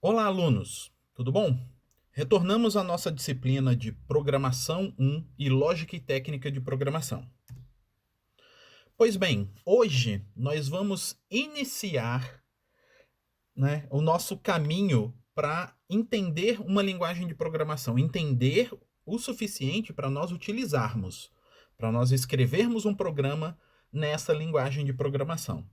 Olá, alunos! Tudo bom? Retornamos à nossa disciplina de Programação 1 e Lógica e Técnica de Programação. Pois bem, hoje nós vamos iniciar, o nosso caminho para entender uma linguagem de programação, entender o suficiente para nós utilizarmos, para nós escrevermos um programa nessa linguagem de programação.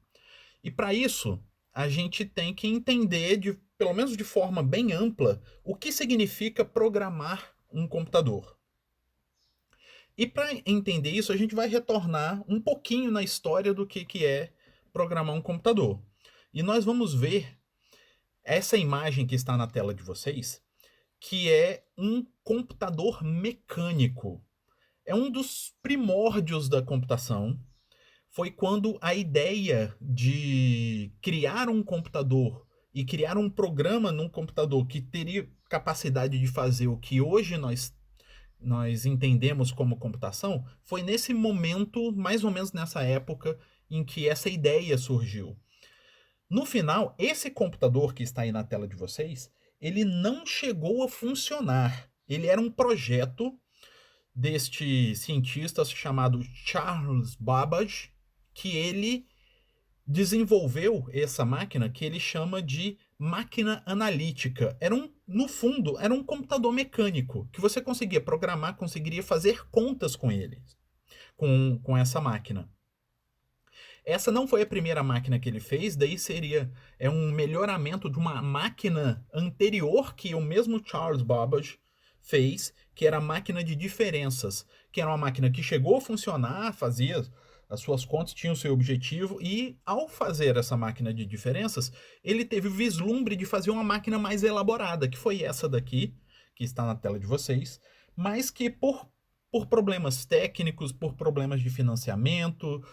E para isso, a gente tem que entender, pelo menos de forma bem ampla, o que significa programar um computador. E para entender isso, a gente vai retornar um pouquinho na história do que é programar um computador. E nós vamos ver essa imagem que está na tela de vocês, que é um computador mecânico. É um dos primórdios da computação. Foi quando a ideia de criar um computador e criar um programa num computador que teria capacidade de fazer o que hoje nós entendemos como computação, foi nesse momento, mais ou menos nessa época, em que essa ideia surgiu. No final, esse computador que está aí na tela de vocês, ele não chegou a funcionar. Ele era um projeto deste cientista chamado Charles Babbage, que ele desenvolveu essa máquina que ele chama de máquina analítica. No fundo, era um computador mecânico que você conseguia programar, conseguiria fazer contas com ele, com essa máquina. Essa não foi a primeira máquina que ele fez, daí é um melhoramento de uma máquina anterior que o mesmo Charles Babbage fez, que era a máquina de diferenças, que era uma máquina que chegou a funcionar, fazia as suas contas, tinha o seu objetivo, e ao fazer essa máquina de diferenças, ele teve o vislumbre de fazer uma máquina mais elaborada, que foi essa daqui, que está na tela de vocês, mas que por problemas técnicos, por problemas de financiamento,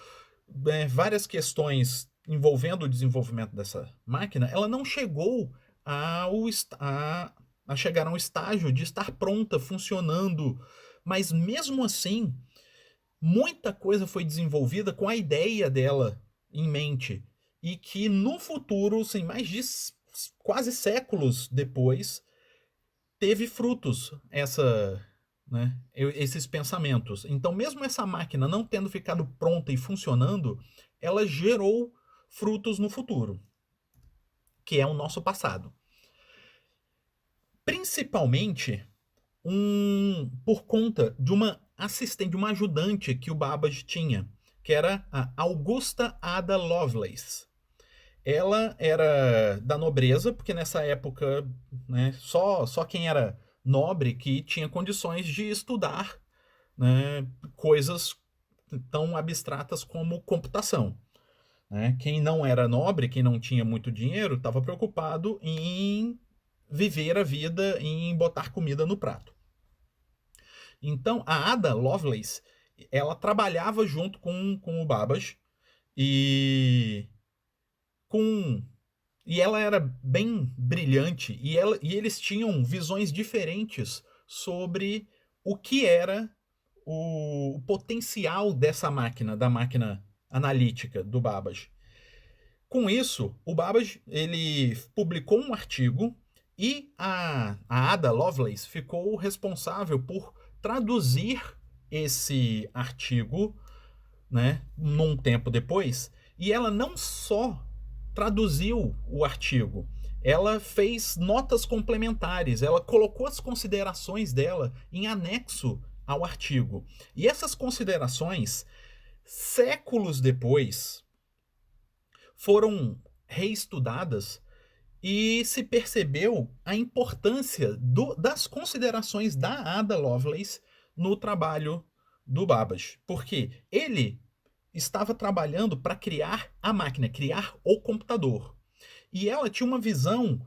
várias questões envolvendo o desenvolvimento dessa máquina, ela não chegou ao, a chegar a um estágio de estar pronta, funcionando. Mas mesmo assim, muita coisa foi desenvolvida com a ideia dela em mente. E que no futuro, assim, mais de quase séculos depois, teve frutos esses pensamentos. Então, mesmo essa máquina não tendo ficado pronta e funcionando, ela gerou frutos no futuro, que é o nosso passado. Principalmente por conta de uma assistente, de uma ajudante que o Babbage tinha, que era a Augusta Ada Lovelace. Ela era da nobreza, porque nessa época, só quem era nobre que tinha condições de estudar, coisas tão abstratas como computação. Quem não era nobre, quem não tinha muito dinheiro, estava preocupado em viver a vida, em botar comida no prato. Então, a Ada Lovelace, ela trabalhava junto com o Babbage e com e ela era bem brilhante e eles tinham visões diferentes sobre o que era o potencial dessa máquina, da máquina analítica do Babbage. Com isso, o Babbage ele publicou um artigo e a Ada Lovelace ficou responsável por traduzir esse artigo, num tempo depois, e ela não só traduziu o artigo, ela fez notas complementares, ela colocou as considerações dela em anexo ao artigo. E essas considerações, séculos depois, foram reestudadas e se percebeu a importância das considerações da Ada Lovelace no trabalho do Babbage, porque ele estava trabalhando para criar a máquina, criar o computador. E ela tinha uma visão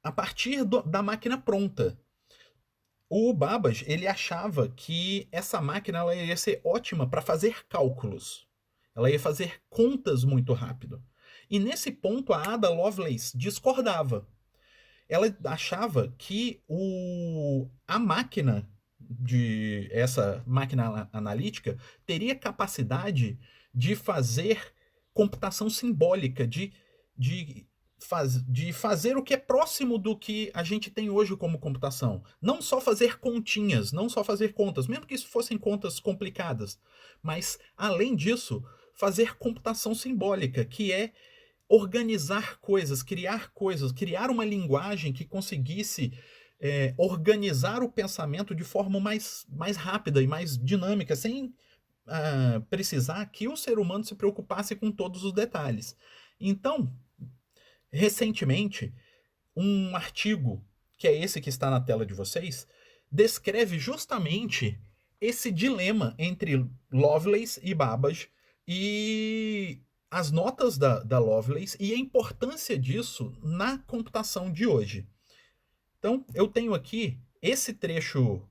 a partir da máquina pronta. O Babbage, ele achava que essa máquina ela ia ser ótima para fazer cálculos. Ela ia fazer contas muito rápido. E nesse ponto a Ada Lovelace discordava. Ela achava que a máquina essa máquina analítica teria capacidade de fazer computação simbólica, de de fazer o que é próximo do que a gente tem hoje como computação. Não só fazer continhas, não só fazer contas, mesmo que isso fossem contas complicadas, mas, além disso, fazer computação simbólica, que é organizar coisas, criar uma linguagem que conseguisse organizar o pensamento de forma mais rápida e mais dinâmica, sem precisar que o ser humano se preocupasse com todos os detalhes. Então, recentemente, um artigo, que é esse que está na tela de vocês, descreve justamente esse dilema entre Lovelace e Babbage e as notas da Lovelace e a importância disso na computação de hoje. Então, eu tenho aqui esse trecho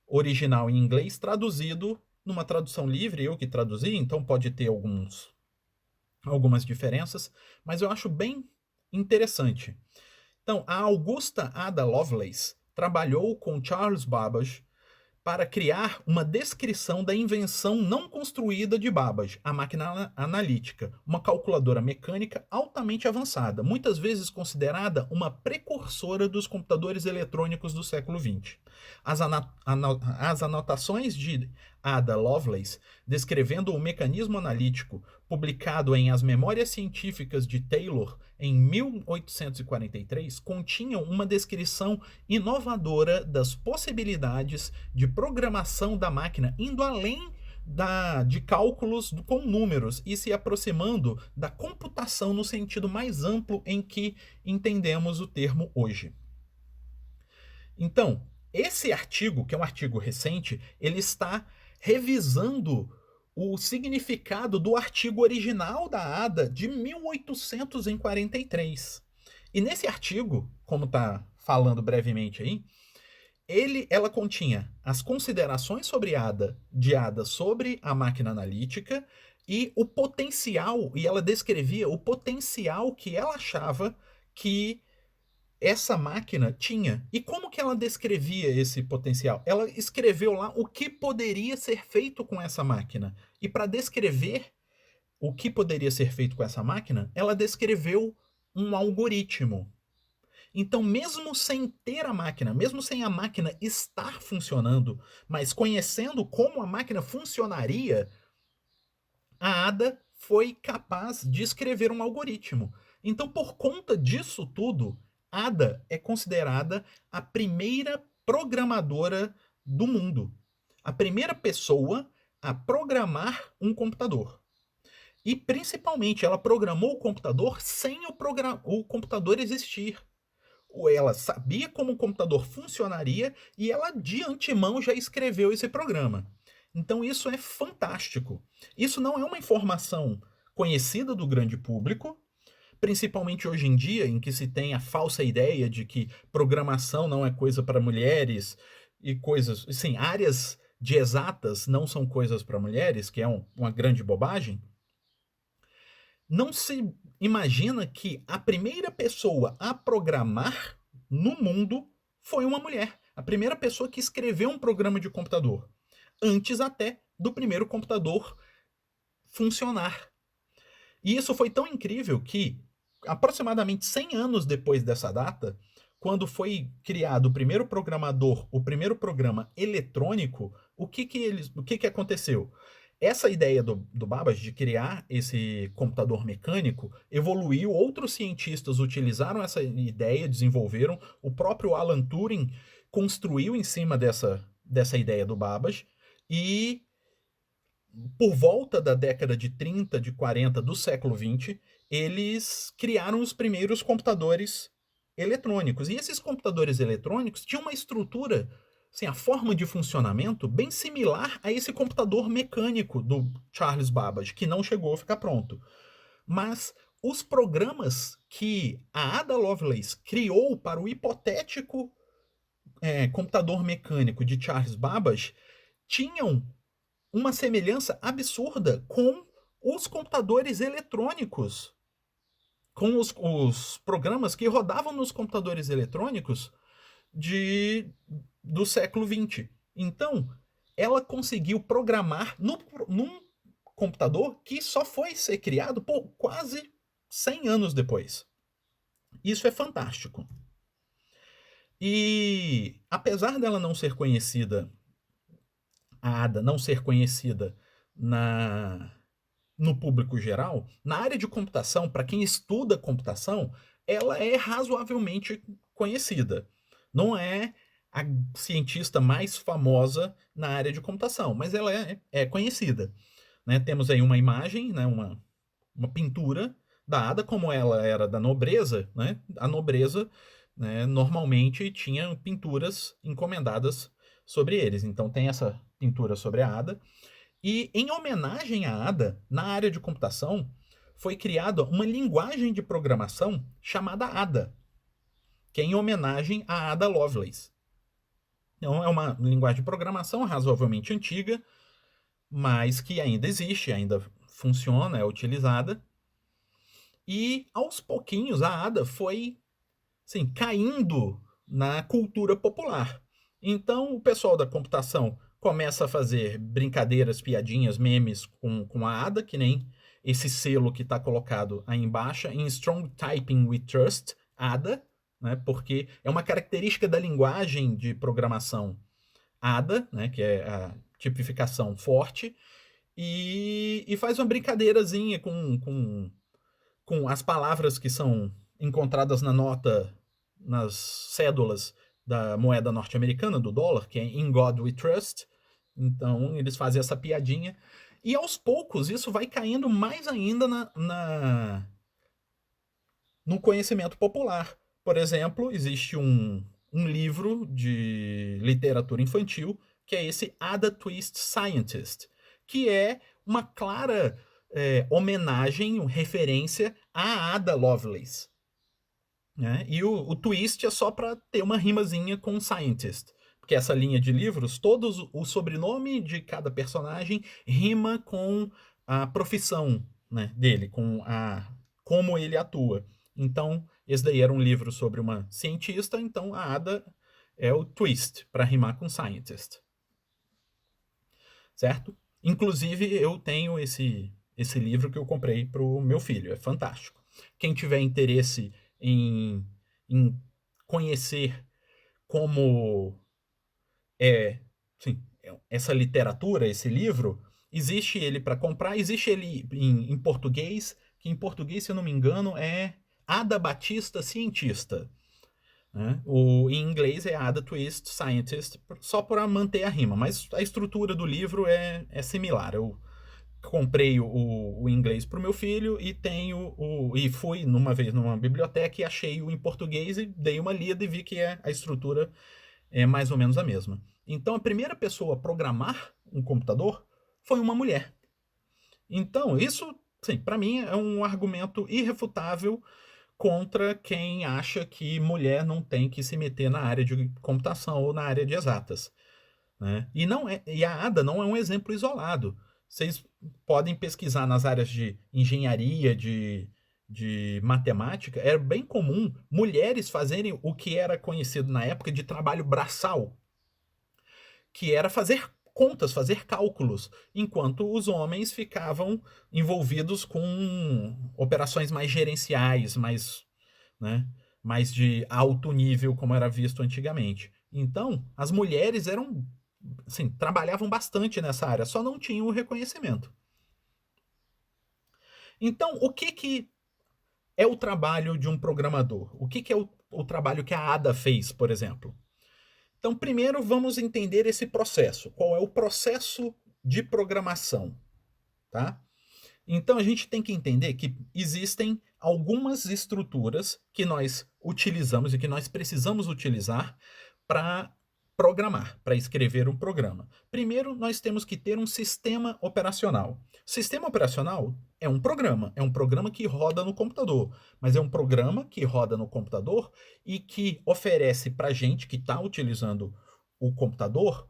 original em inglês traduzido numa tradução livre, eu que traduzi, então pode ter algumas diferenças, mas eu acho bem interessante. Então, a Augusta Ada Lovelace trabalhou com Charles Babbage para criar uma descrição da invenção não construída de Babbage, a máquina analítica, uma calculadora mecânica altamente avançada, muitas vezes considerada uma precursora dos computadores eletrônicos do século XX. As anotações de Ada Lovelace, descrevendo o mecanismo analítico, publicado em As Memórias Científicas de Taylor em 1843, continham uma descrição inovadora das possibilidades de programação da máquina, indo além de cálculos com números e se aproximando da computação no sentido mais amplo em que entendemos o termo hoje. Então, esse artigo, que é um artigo recente, ele está revisando o significado do artigo original da Ada de 1843. E nesse artigo, como está falando brevemente aí, ela continha as considerações de Ada sobre a máquina analítica e o potencial, e ela descrevia o potencial que ela achava que essa máquina tinha. E como que ela descrevia esse potencial? Ela escreveu lá o que poderia ser feito com essa máquina. E para descrever o que poderia ser feito com essa máquina, ela descreveu um algoritmo. Então, mesmo sem ter a máquina, mesmo sem a máquina estar funcionando, mas conhecendo como a máquina funcionaria, a Ada foi capaz de escrever um algoritmo. Então, por conta disso tudo, Ada é considerada a primeira programadora do mundo. A primeira pessoa a programar um computador. E, principalmente, ela programou o computador sem o computador existir. Ela sabia como o computador funcionaria e ela, de antemão, já escreveu esse programa. Então, isso é fantástico. Isso não é uma informação conhecida do grande público, principalmente hoje em dia, em que se tem a falsa ideia de que programação não é coisa para mulheres e coisas, assim, áreas de exatas não são coisas para mulheres, que é uma grande bobagem. Não se imagina que a primeira pessoa a programar no mundo foi uma mulher. A primeira pessoa que escreveu um programa de computador. Antes até do primeiro computador funcionar. E isso foi tão incrível que, aproximadamente 100 anos depois dessa data, quando foi criado o primeiro programador, o primeiro programa eletrônico, o que aconteceu? Essa ideia do Babbage de criar esse computador mecânico evoluiu, outros cientistas utilizaram essa ideia, desenvolveram, o próprio Alan Turing construiu em cima dessa ideia do Babbage, e por volta da década de 30, de 40 do século XX, eles criaram os primeiros computadores eletrônicos. E esses computadores eletrônicos tinham uma estrutura, assim, a forma de funcionamento bem similar a esse computador mecânico do Charles Babbage, que não chegou a ficar pronto. Mas os programas que a Ada Lovelace criou para o hipotético computador mecânico de Charles Babbage tinham uma semelhança absurda com os computadores eletrônicos, com os programas que rodavam nos computadores eletrônicos do século XX. Então, ela conseguiu programar num computador que só foi ser criado por quase 100 anos depois. Isso é fantástico. E apesar dela não ser conhecida, a Ada não ser conhecida no público geral, na área de computação, para quem estuda computação, ela é razoavelmente conhecida. Não é a cientista mais famosa na área de computação, mas ela é conhecida. Né? Temos aí uma imagem, né? Uma pintura da Ada, como ela era da nobreza, né? A nobreza, né, normalmente tinha pinturas encomendadas sobre eles. Então tem essa pintura sobre a Ada. E em homenagem à Ada, na área de computação, foi criada uma linguagem de programação chamada Ada, que é em homenagem à Ada Lovelace. Então é uma linguagem de programação razoavelmente antiga, mas que ainda existe, ainda funciona, é utilizada. E aos pouquinhos a Ada foi, assim, caindo na cultura popular. Então o pessoal da computação começa a fazer brincadeiras, piadinhas, memes com a Ada, que nem esse selo que está colocado aí embaixo, em Strong Typing We Trust, Ada, né, porque é uma característica da linguagem de programação Ada, né, que é a tipificação forte, e faz uma brincadeirazinha com as palavras que são encontradas na nota, nas cédulas da moeda norte-americana, do dólar, que é In God We Trust. Então, eles fazem essa piadinha. E aos poucos, isso vai caindo mais ainda no conhecimento popular. Por exemplo, existe um livro de literatura infantil que é esse Ada Twist Scientist, que é uma clara homenagem, referência à Ada Lovelace. Né? E o twist é só para ter uma rimazinha com scientist. Porque essa linha de livros, todos o sobrenome de cada personagem rima com a profissão, né, dele, como ele atua. Então, esse daí era um livro sobre uma cientista, então a Ada é o twist para rimar com scientist. Certo? Inclusive, eu tenho esse livro que eu comprei para o meu filho. É fantástico. Quem tiver interesse em conhecer como sim, essa literatura, esse livro, existe ele para comprar, existe ele em português, que em português, se eu não me engano, é Ada Batista Cientista. Né? Em inglês é Ada Twist Scientist, só para manter a rima, mas a estrutura do livro é similar. Eu comprei o inglês para o meu filho e tenho e fui numa vez numa biblioteca e achei o em português e dei uma lida e vi que a estrutura é mais ou menos a mesma. Então a primeira pessoa a programar um computador foi uma mulher. Então isso, sim, para mim é um argumento irrefutável contra quem acha que mulher não tem que se meter na área de computação ou na área de exatas. Né? E a Ada não é um exemplo isolado. Vocês podem pesquisar nas áreas de engenharia, de matemática. Era bem comum mulheres fazerem o que era conhecido na época de trabalho braçal, que era fazer contas, fazer cálculos, enquanto os homens ficavam envolvidos com operações mais gerenciais, né, mais de alto nível, como era visto antigamente. Então, as mulheres eram, assim, trabalhavam bastante nessa área, só não tinham o reconhecimento. Então, o que é o trabalho de um programador? O que é o trabalho que a Ada fez, por exemplo? Então, primeiro vamos entender esse processo. Qual é o processo de programação, tá? Então a gente tem que entender que existem algumas estruturas que nós utilizamos e que nós precisamos utilizar para programar, para escrever um programa. Primeiro, nós temos que ter um sistema operacional. Sistema operacional é um programa que roda no computador, mas é um programa que roda no computador e que oferece para a gente que está utilizando o computador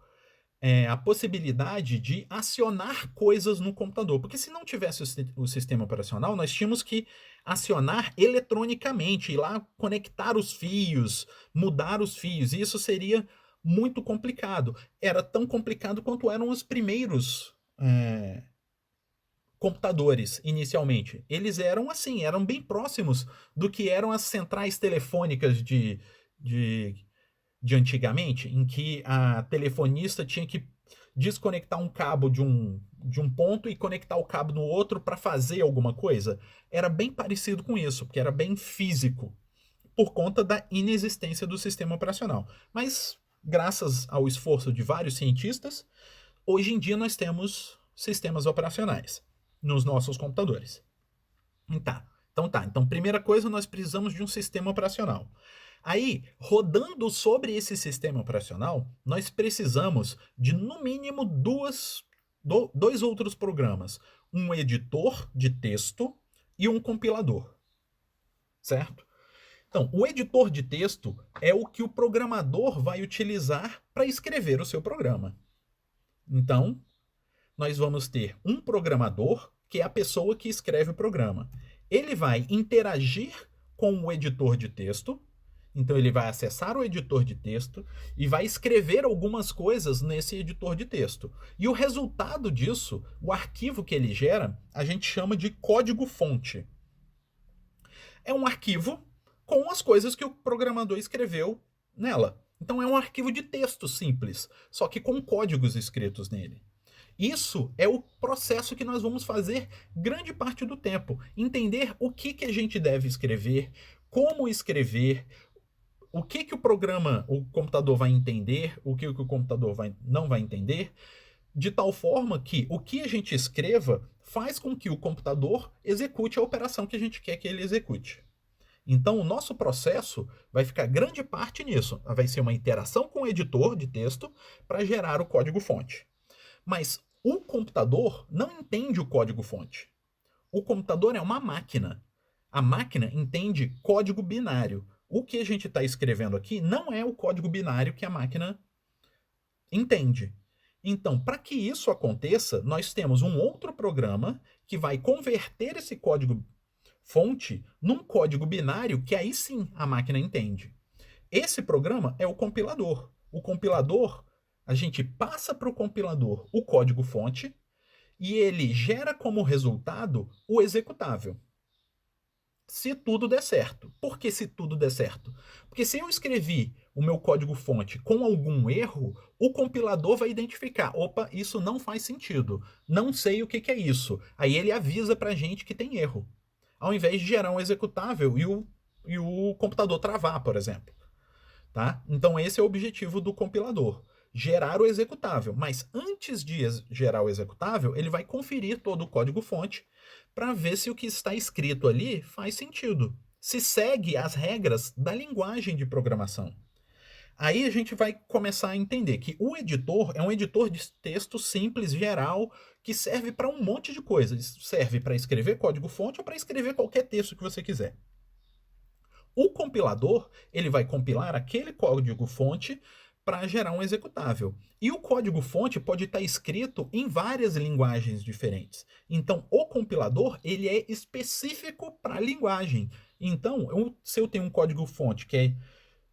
a possibilidade de acionar coisas no computador. Porque se não tivesse o sistema operacional, nós tínhamos que acionar eletronicamente, ir lá conectar os fios, mudar os fios, e isso seria muito complicado. Era tão complicado quanto eram os primeiros computadores, inicialmente. Eles eram assim, eram bem próximos do que eram as centrais telefônicas de, de antigamente, em que a telefonista tinha que desconectar um cabo de um ponto e conectar o cabo no outro para fazer alguma coisa. Era bem parecido com isso, porque era bem físico, por conta da inexistência do sistema operacional. Mas, graças ao esforço de vários cientistas, hoje em dia nós temos sistemas operacionais nos nossos computadores. Então, primeira coisa, nós precisamos de um sistema operacional. Aí, rodando sobre esse sistema operacional, nós precisamos de, no mínimo, dois outros programas. Um editor de texto e um compilador. Certo? Então, o editor de texto é o que o programador vai utilizar para escrever o seu programa. Então, nós vamos ter um programador, que é a pessoa que escreve o programa. Ele vai interagir com o editor de texto, então ele vai acessar o editor de texto e vai escrever algumas coisas nesse editor de texto. E o resultado disso, o arquivo que ele gera, a gente chama de código-fonte. É um arquivo com as coisas que o programador escreveu nela. Então é um arquivo de texto simples, só que com códigos escritos nele. Isso é o processo que nós vamos fazer grande parte do tempo. Entender o que a gente deve escrever, como escrever, o que o computador vai entender, o que o computador não vai entender, de tal forma que o que a gente escreva faz com que o computador execute a operação que a gente quer que ele execute. Então, o nosso processo vai ficar grande parte nisso. Vai ser uma interação com o editor de texto para gerar o código-fonte. Mas o computador não entende o código-fonte. O computador é uma máquina. A máquina entende código binário. O que a gente está escrevendo aqui não é o código binário que a máquina entende. Então, para que isso aconteça, nós temos um outro programa que vai converter esse código-fonte num código binário que aí sim a máquina entende. Esse programa é o compilador. O compilador, a gente passa para o compilador o código-fonte e ele gera como resultado o executável. Se tudo der certo. Por que se tudo der certo? Porque se eu escrevi o meu código-fonte com algum erro, o compilador vai identificar, opa, isso não faz sentido, não sei o que é isso. Aí ele avisa pra gente que tem erro, ao invés de gerar um executável e o computador travar, por exemplo. Tá? Então esse é o objetivo do compilador, gerar o executável. Mas antes de gerar o executável, ele vai conferir todo o código-fonte para ver se o que está escrito ali faz sentido, se segue as regras da linguagem de programação. Aí a gente vai começar a entender que o editor é um editor de texto simples, geral, que serve para um monte de coisas. Serve para escrever código-fonte ou para escrever qualquer texto que você quiser. O compilador, ele vai compilar aquele código-fonte para gerar um executável. E o código-fonte pode estar escrito em várias linguagens diferentes. Então, o compilador, ele é específico para a linguagem. Então, se eu tenho um código-fonte que é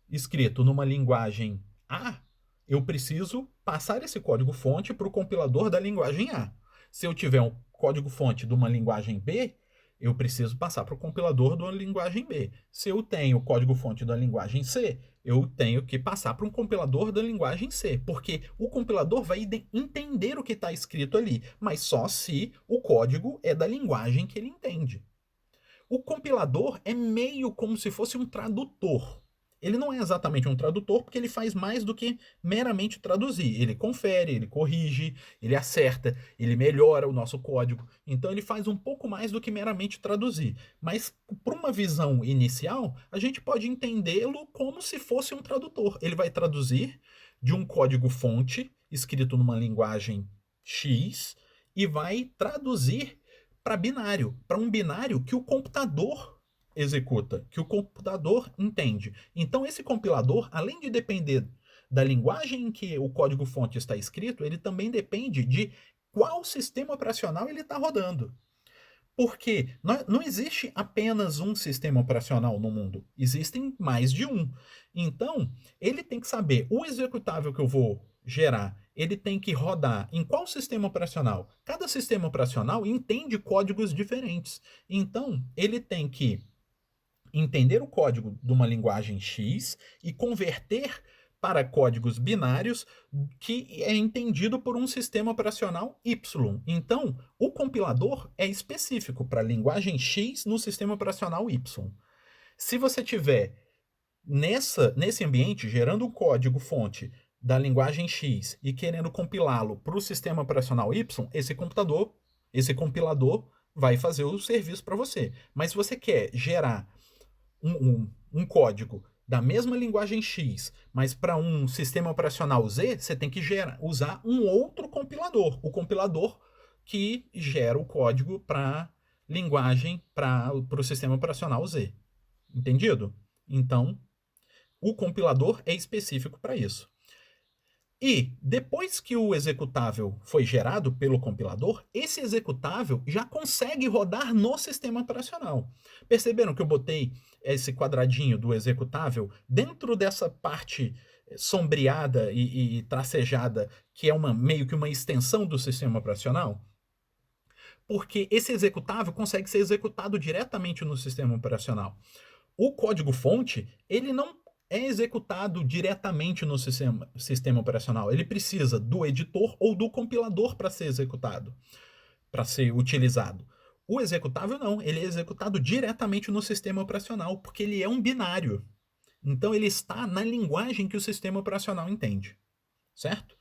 escrito numa linguagem A, eu preciso passar esse código-fonte para o compilador da linguagem A. Se eu tiver um código-fonte de uma linguagem B, eu preciso passar para o compilador da linguagem B. Se eu tenho o código-fonte da linguagem C, eu tenho que passar para um compilador da linguagem C, porque o compilador vai entender o que está escrito ali, mas só se o código é da linguagem que ele entende. O compilador é meio como se fosse um tradutor. Ele não é exatamente um tradutor, porque ele faz mais do que meramente traduzir. Ele confere, ele corrige, ele acerta, ele melhora o nosso código. Então ele faz um pouco mais do que meramente traduzir. Mas, por uma visão inicial, a gente pode entendê-lo como se fosse um tradutor. Ele vai traduzir de um código-fonte escrito numa linguagem X e vai traduzir para binário, para um binário que o computador executa, que o computador entende. Então esse compilador, além de depender da linguagem em que o código-fonte está escrito, ele também depende de qual sistema operacional ele está rodando. Porque não existe apenas um sistema operacional no mundo, existem mais de um. Então, ele tem que saber o executável que eu vou gerar, ele tem que rodar em qual sistema operacional? Cada sistema operacional entende códigos diferentes. Então, ele tem que entender o código de uma linguagem X e converter para códigos binários que é entendido por um sistema operacional Y. Então, o compilador é específico para a linguagem X no sistema operacional Y. Se você tiver nesse ambiente gerando um código fonte da linguagem X e querendo compilá-lo para o sistema operacional Y, esse compilador vai fazer o serviço para você. Mas se você quer gerar um código da mesma linguagem X, mas para um sistema operacional Z, você tem que usar um outro compilador. O compilador que gera o código para linguagem, para o sistema operacional Z. Entendido? Então, o compilador é específico para isso. E depois que o executável foi gerado pelo compilador, esse executável já consegue rodar no sistema operacional. Perceberam que eu botei esse quadradinho do executável dentro dessa parte sombreada e tracejada, que é meio que uma extensão do sistema operacional? Porque esse executável consegue ser executado diretamente no sistema operacional. O código-fonte, ele não é executado diretamente no sistema operacional. Ele precisa do editor ou do compilador para ser executado, para ser utilizado. O executável não, ele é executado diretamente no sistema operacional, porque ele é um binário. Então ele está na linguagem que o sistema operacional entende, certo?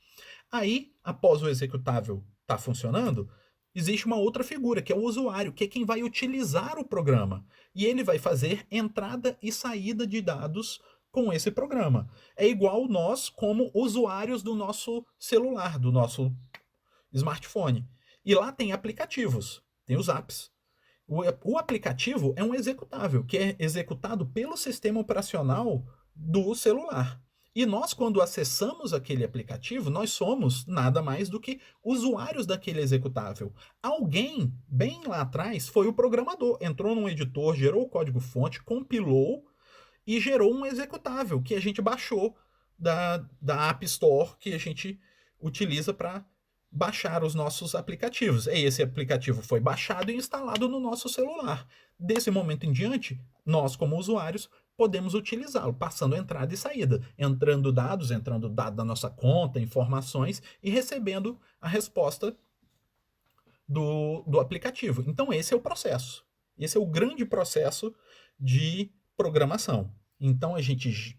Aí, após o executável estar funcionando, existe uma outra figura, que é o usuário, que é quem vai utilizar o programa. E ele vai fazer entrada e saída de dados com esse programa. É igual nós como usuários do nosso celular, do nosso smartphone. E lá tem aplicativos, tem os apps. O aplicativo é um executável, que é executado pelo sistema operacional do celular. E nós, quando acessamos aquele aplicativo, nós somos nada mais do que usuários daquele executável. Alguém, bem lá atrás, foi o programador. Entrou num editor, gerou o código-fonte, compilou e gerou um executável que a gente baixou da App Store, que a gente utiliza para baixar os nossos aplicativos. E esse aplicativo foi baixado e instalado no nosso celular. Desse momento em diante, nós, como usuários, podemos utilizá-lo, passando entrada e saída, entrando dados da nossa conta, informações e recebendo a resposta do aplicativo. Então, esse é o processo. Esse é o grande processo de programação. Então, a gente,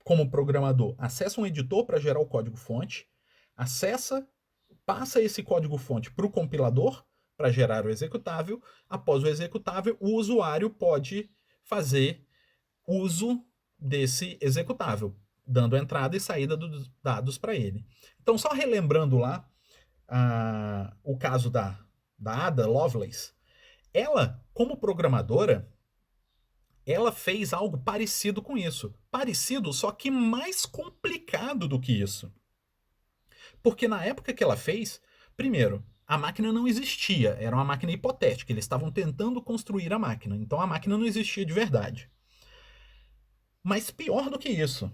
como programador, acessa um editor para gerar o código-fonte, passa esse código-fonte para o compilador para gerar o executável. Após o executável, o usuário pode fazer uso desse executável, dando entrada e saída dos dados para ele. Então, só relembrando lá o caso da Ada Lovelace, ela, como programadora, ela fez algo parecido com isso. Parecido, só que mais complicado do que isso. Porque na época que ela fez, primeiro, a máquina não existia, era uma máquina hipotética, eles estavam tentando construir a máquina, então a máquina não existia de verdade. Mas pior do que isso,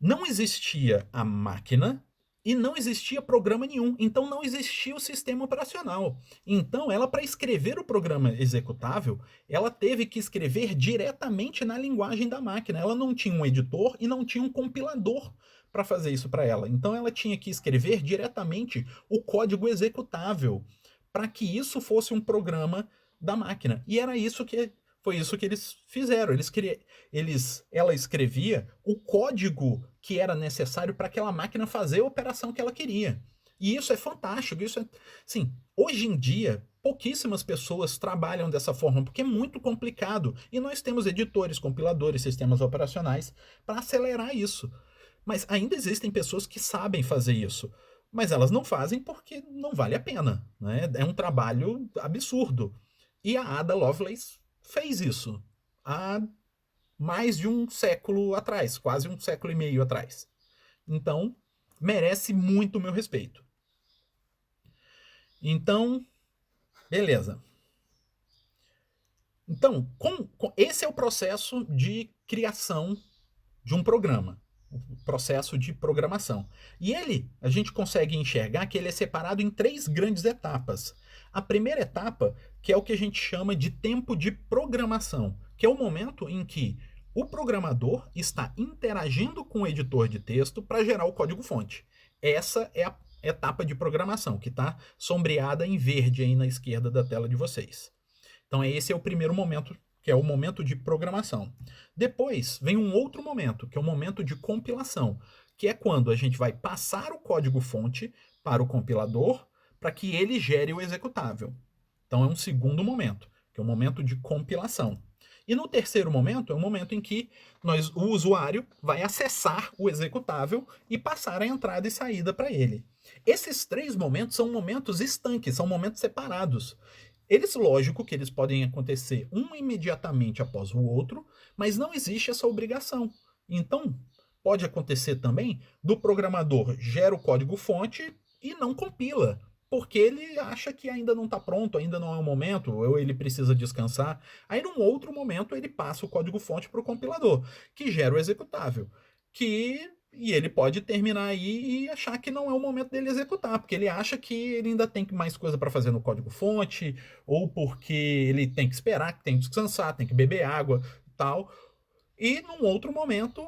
não existia a máquina e não existia programa nenhum, então não existia o sistema operacional. Então ela, para escrever o programa executável, ela teve que escrever diretamente na linguagem da máquina. Ela não tinha um editor e não tinha um compilador para fazer isso para ela. Então ela tinha que escrever diretamente o código executável para que isso fosse um programa da máquina. E era isso que foi isso que eles fizeram. Ela escrevia o código que era necessário para aquela máquina fazer a operação que ela queria. E isso é fantástico. Sim, hoje em dia, pouquíssimas pessoas trabalham dessa forma, porque é muito complicado. E nós temos editores, compiladores, sistemas operacionais para acelerar isso. Mas ainda existem pessoas que sabem fazer isso. Mas elas não fazem porque não vale a pena. Né? É um trabalho absurdo. E a Ada Lovelace fez isso há mais de um século atrás, quase um século e meio atrás. Então, merece muito o meu respeito. Então, beleza. Então, esse é o processo de criação de um programa. o processo de programação. E a gente consegue enxergar que ele é separado em 3 grandes etapas. A primeira etapa, que é o que a gente chama de tempo de programação, que é o momento em que o programador está interagindo com o editor de texto para gerar o código-fonte. Essa é a etapa de programação, que está sombreada em verde aí na esquerda da tela de vocês. Então esse é o primeiro momento, que é o momento de programação. Depois vem um outro momento, que é o momento de compilação, que é quando a gente vai passar o código-fonte para o compilador para que ele gere o executável. Então é um segundo momento, que é o momento de compilação. E no terceiro momento é o momento em que o usuário vai acessar o executável e passar a entrada e saída para ele. Esses 3 momentos são momentos estanques, são momentos separados. Lógico que eles podem acontecer um imediatamente após o outro, mas não existe essa obrigação. Então, pode acontecer também do programador gera o código-fonte e não compila, porque ele acha que ainda não está pronto, ainda não é o momento, ou ele precisa descansar. Aí, num outro momento, ele passa o código-fonte para o compilador, que gera o executável, e ele pode terminar aí e achar que não é o momento dele executar, porque ele acha que ele ainda tem mais coisa para fazer no código-fonte, ou porque ele tem que esperar, que tem que descansar, tem que beber água e tal. E num outro momento,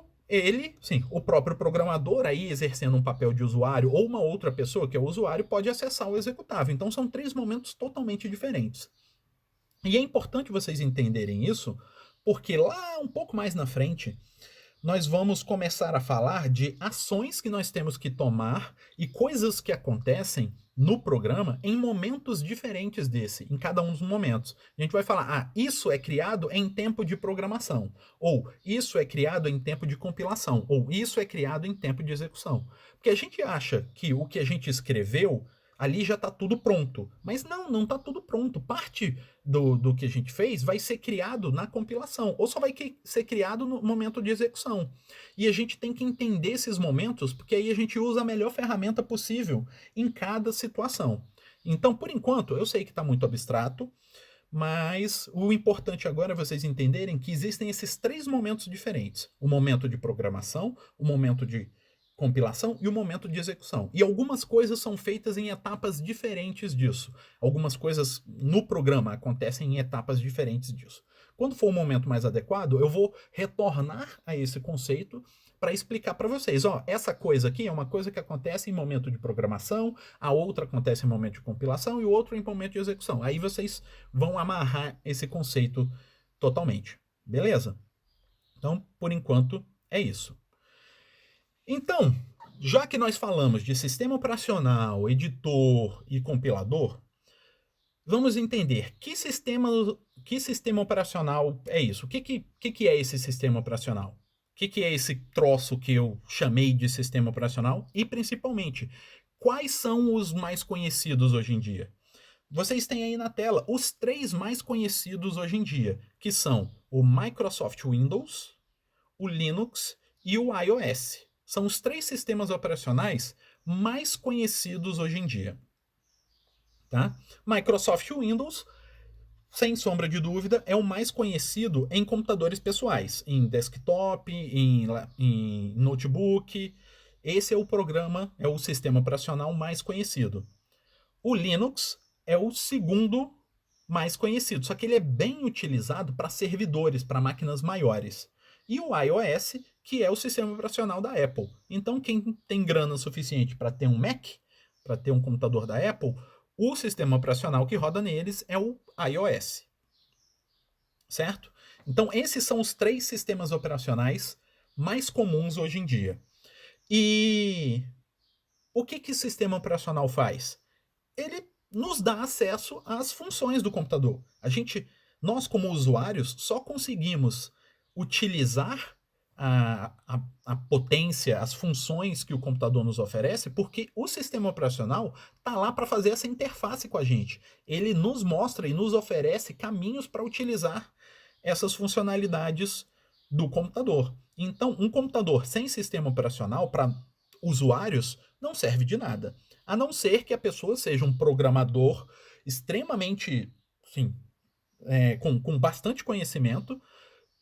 sim, o próprio programador aí exercendo um papel de usuário, ou uma outra pessoa que é o usuário, pode acessar o executável. Então são 3 momentos totalmente diferentes. E é importante vocês entenderem isso, porque lá um pouco mais na frente, nós vamos começar a falar de ações que nós temos que tomar e coisas que acontecem no programa em momentos diferentes desse, em cada um dos momentos. A gente vai falar, isso é criado em tempo de programação, ou isso é criado em tempo de compilação, ou isso é criado em tempo de execução. Porque a gente acha que o que a gente escreveu ali já está tudo pronto. Mas não está tudo pronto. Parte do que a gente fez vai ser criado na compilação, ou só vai ser criado no momento de execução. E a gente tem que entender esses momentos, porque aí a gente usa a melhor ferramenta possível em cada situação. Então, por enquanto, eu sei que está muito abstrato, mas o importante agora é vocês entenderem que existem esses 3 momentos diferentes: o momento de programação, o momento de compilação e o momento de execução. E algumas coisas são feitas em etapas diferentes disso. Algumas coisas no programa acontecem em etapas diferentes disso. Quando for o momento mais adequado, eu vou retornar a esse conceito para explicar para vocês. Essa coisa aqui é uma coisa que acontece em momento de programação, a outra acontece em momento de compilação e o outro em momento de execução. Aí vocês vão amarrar esse conceito totalmente. Beleza? Então, por enquanto, é isso. Então, já que nós falamos de sistema operacional, editor e compilador, vamos entender que sistema operacional é isso? O que é esse sistema operacional? O que é esse troço que eu chamei de sistema operacional? E, principalmente, quais são os mais conhecidos hoje em dia? Vocês têm aí na tela os 3 mais conhecidos hoje em dia, que são o Microsoft Windows, o Linux e o iOS. São os 3 sistemas operacionais mais conhecidos hoje em dia. Tá? Microsoft Windows, sem sombra de dúvida, é o mais conhecido em computadores pessoais, em desktop, em notebook. Esse é o programa, é o sistema operacional mais conhecido. O Linux é o segundo mais conhecido, só que ele é bem utilizado para servidores, para máquinas maiores. E o iOS, que é o sistema operacional da Apple. Então, quem tem grana suficiente para ter um Mac, para ter um computador da Apple, o sistema operacional que roda neles é o iOS. Certo? Então, esses são os 3 sistemas operacionais mais comuns hoje em dia. E o que o sistema operacional faz? Ele nos dá acesso às funções do computador. Nós como usuários, só conseguimos utilizar a potência, as funções que o computador nos oferece, porque o sistema operacional está lá para fazer essa interface com a gente. Ele nos mostra e nos oferece caminhos para utilizar essas funcionalidades do computador. Então, um computador sem sistema operacional para usuários não serve de nada. A não ser que a pessoa seja um programador extremamente, sim, com bastante conhecimento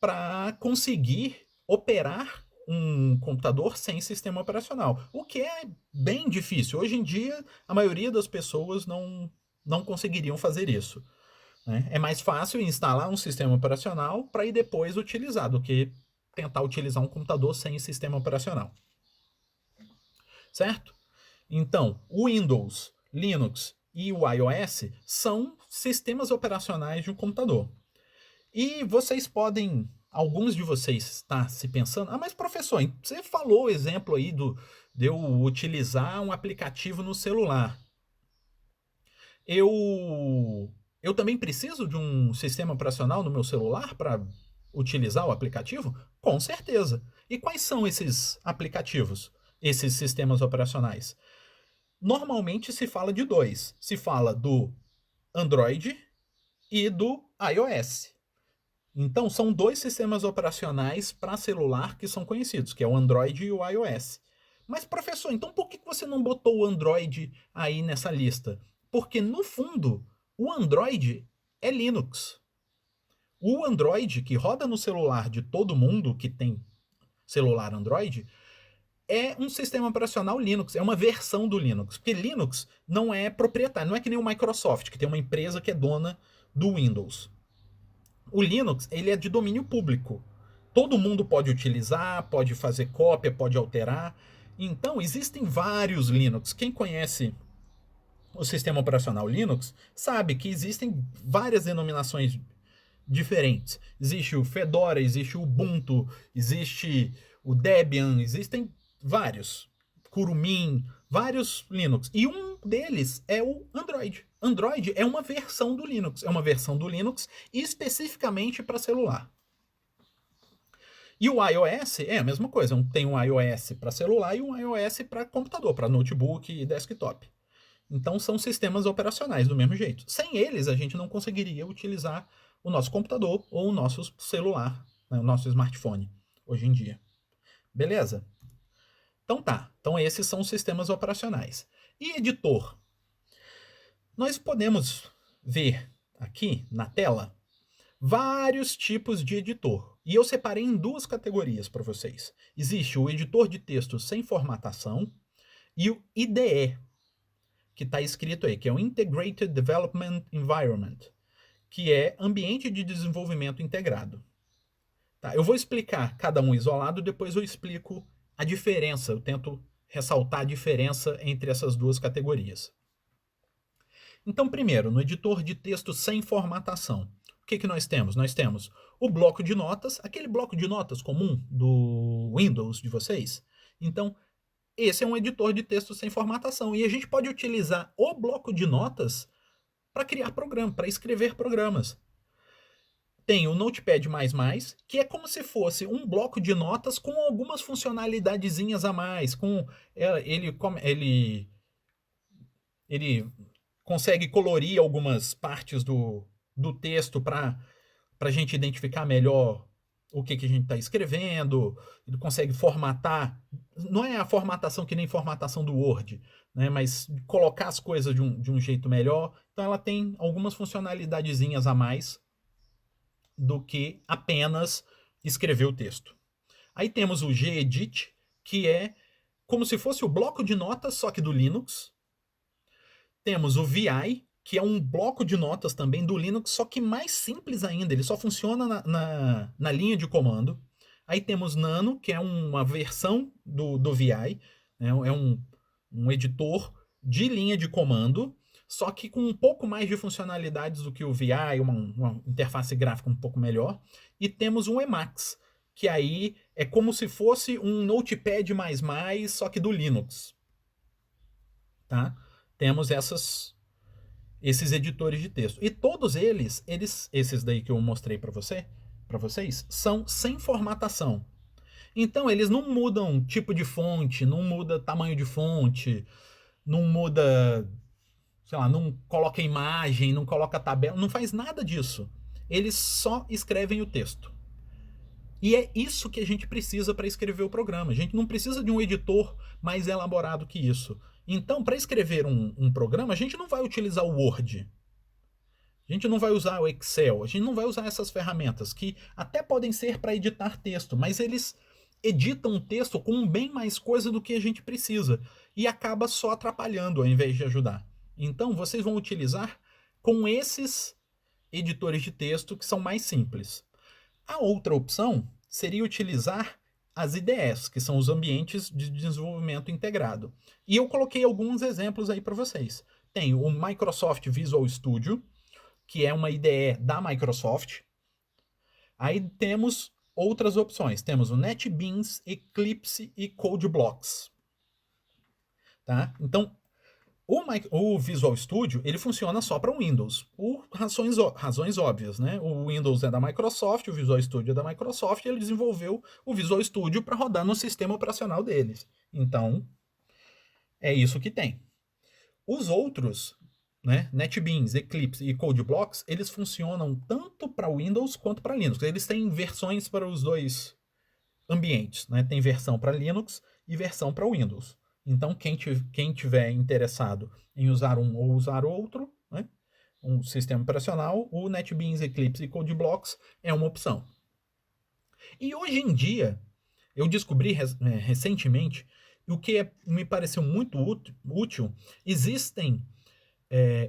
para conseguir operar um computador sem sistema operacional, o que é bem difícil. Hoje em dia, a maioria das pessoas não conseguiriam fazer isso, né? É mais fácil instalar um sistema operacional para ir depois utilizar do que tentar utilizar um computador sem sistema operacional. Certo? Então, o Windows, Linux e o iOS são sistemas operacionais de um computador. E vocês podem, alguns de vocês está se pensando, mas professor, você falou o exemplo aí de eu utilizar um aplicativo no celular. Eu também preciso de um sistema operacional no meu celular para utilizar o aplicativo? Com certeza. E quais são esses aplicativos, esses sistemas operacionais? Normalmente se fala de dois. Se fala do Android e do iOS. Então, são dois sistemas operacionais para celular que são conhecidos, que é o Android e o iOS. Mas, professor, então por que você não botou o Android aí nessa lista? Porque, no fundo, o Android é Linux. O Android, que roda no celular de todo mundo que tem celular Android, é um sistema operacional Linux, é uma versão do Linux. Porque Linux não é proprietário, não é que nem o Microsoft, que tem uma empresa que é dona do Windows. O Linux, ele é de domínio público. Todo mundo pode utilizar, pode fazer cópia, pode alterar. Então, existem vários Linux. Quem conhece o sistema operacional Linux sabe que existem várias denominações diferentes. Existe o Fedora, existe o Ubuntu, existe o Debian, existem vários. Kurumin, vários Linux. E um deles é o Android. Android é uma versão do Linux. É uma versão do Linux especificamente para celular. E o iOS é a mesma coisa. Tem um iOS para celular e um iOS para computador, para notebook e desktop. Então são sistemas operacionais do mesmo jeito. Sem eles, a gente não conseguiria utilizar o nosso computador ou o nosso celular, né, o nosso smartphone, hoje em dia. Beleza? Então tá. Então esses são os sistemas operacionais. E editor? Nós podemos ver aqui na tela vários tipos de editor. E eu separei em duas categorias para vocês. Existe o editor de texto sem formatação e o IDE, que está escrito aí, que é o Integrated Development Environment, que é ambiente de desenvolvimento integrado. Tá, eu vou explicar cada um isolado, depois eu explico a diferença, eu tento ressaltar a diferença entre essas duas categorias. Então, primeiro, no editor de texto sem formatação, o que nós temos? Nós temos o bloco de notas, aquele bloco de notas comum do Windows de vocês. Então, esse é um editor de texto sem formatação. E a gente pode utilizar o bloco de notas para criar programa, para escrever programas. Tem o Notepad++, que é como se fosse um bloco de notas com algumas funcionalidadezinhas a mais. Ele consegue colorir algumas partes do texto para a gente identificar melhor o que a gente está escrevendo. Ele consegue formatar. Não é a formatação que nem formatação do Word, né? Mas colocar as coisas de um jeito melhor. Então ela tem algumas funcionalidadezinhas a mais do que apenas escrever o texto. Aí temos o Gedit, que é como se fosse o bloco de notas, só que do Linux. Temos o VI, que é um bloco de notas também do Linux, só que mais simples ainda, ele só funciona na linha de comando. Aí temos Nano, que é uma versão do VI, né? É um editor de linha de comando, só que com um pouco mais de funcionalidades do que o VI, uma interface gráfica um pouco melhor. E temos um Emacs, que aí é como se fosse um Notepad++, só que do Linux. Tá? Temos esses editores de texto. E todos eles, esses daí que eu mostrei para vocês, são sem formatação. Então eles não mudam tipo de fonte, não muda tamanho de fonte, não muda, sei lá, não coloca imagem, não coloca tabela, não faz nada disso. Eles só escrevem o texto. E é isso que a gente precisa para escrever o programa. A gente não precisa de um editor mais elaborado que isso. Então, para escrever um programa, a gente não vai utilizar o Word. A gente não vai usar o Excel. A gente não vai usar essas ferramentas que até podem ser para editar texto, mas eles edita um texto com bem mais coisa do que a gente precisa e acaba só atrapalhando ao invés de ajudar. Então, vocês vão utilizar com esses editores de texto que são mais simples. A outra opção seria utilizar as IDEs, que são os ambientes de desenvolvimento integrado. E eu coloquei alguns exemplos aí para vocês. Tem o Microsoft Visual Studio, que é uma IDE da Microsoft. Aí temos outras opções. Temos o NetBeans, Eclipse e CodeBlocks. Tá? Então, o Visual Studio ele funciona só para o Windows, por razões óbvias, né? O Windows é da Microsoft, o Visual Studio é da Microsoft, e ele desenvolveu o Visual Studio para rodar no sistema operacional deles. Então, é isso que tem. Os outros, né, NetBeans, Eclipse e CodeBlocks, eles funcionam tanto para Windows quanto para Linux. Eles têm versões para os dois ambientes, né? Tem versão para Linux e versão para Windows. Então, quem tiver interessado em usar um ou usar outro, né, um sistema operacional, o NetBeans, Eclipse e CodeBlocks é uma opção. E hoje em dia, eu descobri recentemente, o que me pareceu muito útil, existem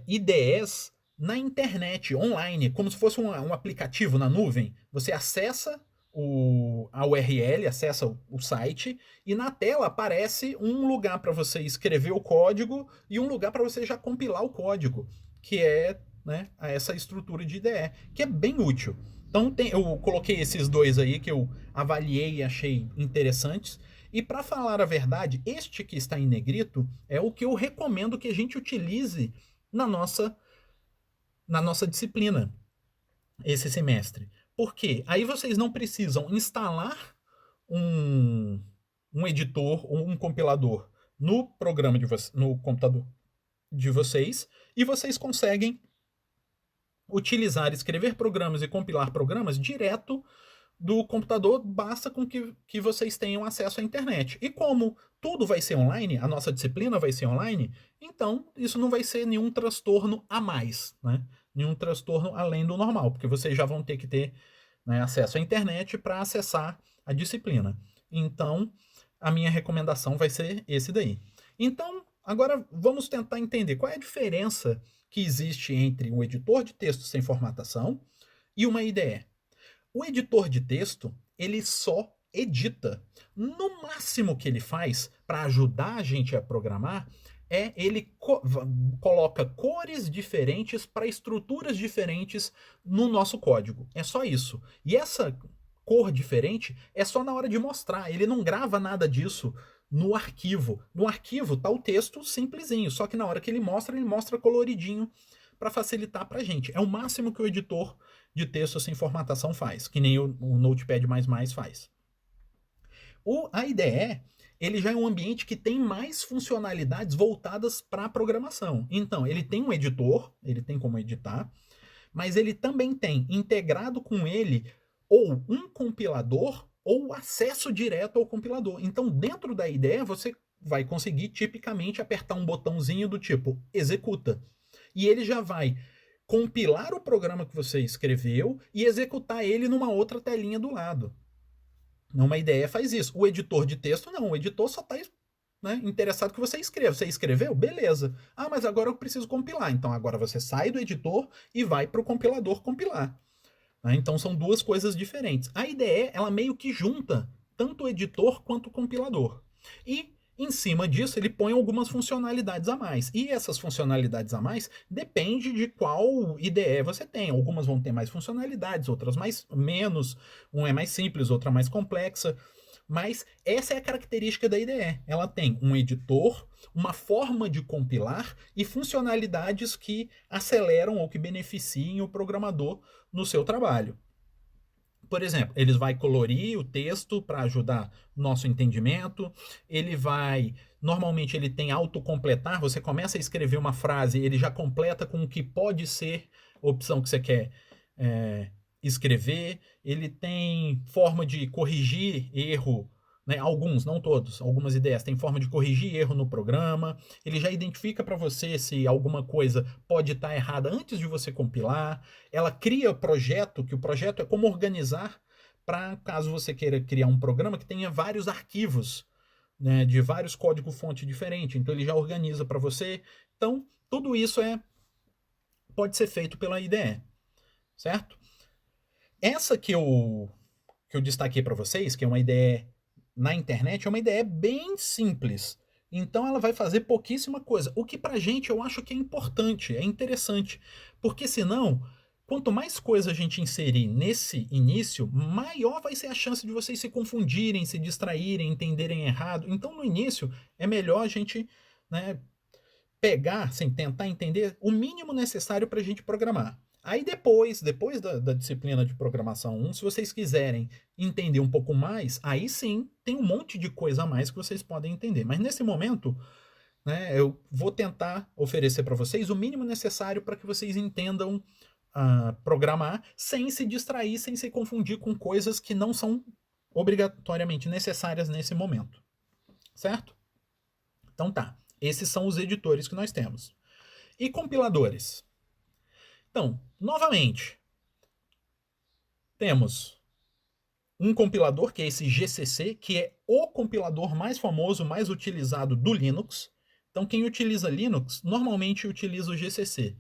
IDEs na internet, online, como se fosse um aplicativo na nuvem. Você acessa a URL, acessa o site e na tela aparece um lugar para você escrever o código e um lugar para você já compilar o código, que é, né, essa estrutura de IDE, que é bem útil. Então eu coloquei esses dois aí que eu avaliei e achei interessantes. E para falar a verdade, este que está em negrito é o que eu recomendo que a gente utilize na nossa disciplina esse semestre. Por quê? Aí vocês não precisam instalar um editor ou um compilador no programa no computador de vocês e vocês conseguem utilizar, escrever programas e compilar programas direto do computador, basta com que vocês tenham acesso à internet. E como tudo vai ser online, a nossa disciplina vai ser online, então isso não vai ser nenhum transtorno a mais, né? Nenhum transtorno além do normal, porque vocês já vão ter que ter, né, acesso à internet para acessar a disciplina. Então, a minha recomendação vai ser esse daí. Então, agora vamos tentar entender qual é a diferença que existe entre um editor de texto sem formatação e uma IDE. O editor de texto, ele só edita. No máximo que ele faz para ajudar a gente a programar é ele coloca cores diferentes para estruturas diferentes no nosso código. É só isso. E essa cor diferente é só na hora de mostrar. Ele não grava nada disso no arquivo. No arquivo tá o texto simplesinho, só que na hora que ele mostra coloridinho para facilitar para a gente. É o máximo que o editor de texto sem formatação faz, que nem o Notepad++ faz. A IDE, ele já é um ambiente que tem mais funcionalidades voltadas para a programação. Então, ele tem um editor, ele tem como editar, mas ele também tem integrado com ele ou um compilador ou acesso direto ao compilador. Então, dentro da IDE, você vai conseguir tipicamente apertar um botãozinho do tipo executa. E ele já vai compilar o programa que você escreveu e executar ele numa outra telinha do lado. Uma IDE faz isso. O editor de texto não. O editor só está, né, interessado que você escreva. Você escreveu? Beleza. Ah, mas agora eu preciso compilar. Então agora você sai do editor e vai para o compilador compilar. Então são duas coisas diferentes. A IDE, ela meio que junta tanto o editor quanto o compilador. E em cima disso, ele põe algumas funcionalidades a mais. E essas funcionalidades a mais depende de qual IDE você tem. Algumas vão ter mais funcionalidades, outras menos. Uma é mais simples, outra mais complexa. Mas essa é a característica da IDE. Ela tem um editor, uma forma de compilar e funcionalidades que aceleram ou que beneficiem o programador no seu trabalho. Por exemplo, ele vai colorir o texto para ajudar nosso entendimento. Normalmente ele tem autocompletar. Você começa a escrever uma frase, ele já completa com o que pode ser a opção que você quer escrever. Ele tem forma de corrigir erro, né? Alguns, não todos, algumas ideias têm forma de corrigir erro no programa. Ele já identifica para você se alguma coisa pode estar errada antes de você compilar. Ela cria projeto, que o projeto é como organizar para caso você queira criar um programa que tenha vários arquivos, né, de vários código-fonte diferentes. Então ele já organiza para você. Então tudo isso pode ser feito pela IDE, certo? Essa que eu destaquei para vocês, que é uma IDE na internet, é uma IDE bem simples. Então ela vai fazer pouquíssima coisa, o que pra gente eu acho que é importante, é interessante, porque senão, quanto mais coisa a gente inserir nesse início, maior vai ser a chance de vocês se confundirem, se distraírem, entenderem errado. Então no início é melhor a gente, né, pegar, assim, tentar entender o mínimo necessário para a gente programar. Aí depois da disciplina de programação 1, se vocês quiserem entender um pouco mais, aí sim tem um monte de coisa a mais que vocês podem entender. Mas nesse momento, né, eu vou tentar oferecer para vocês o mínimo necessário para que vocês entendam programar sem se distrair, sem se confundir com coisas que não são obrigatoriamente necessárias nesse momento. Certo? Então tá. Esses são os editores que nós temos. E compiladores? Então, novamente, temos um compilador, que é esse GCC, que é o compilador mais famoso, mais utilizado do Linux. Então, quem utiliza Linux, normalmente utiliza o GCC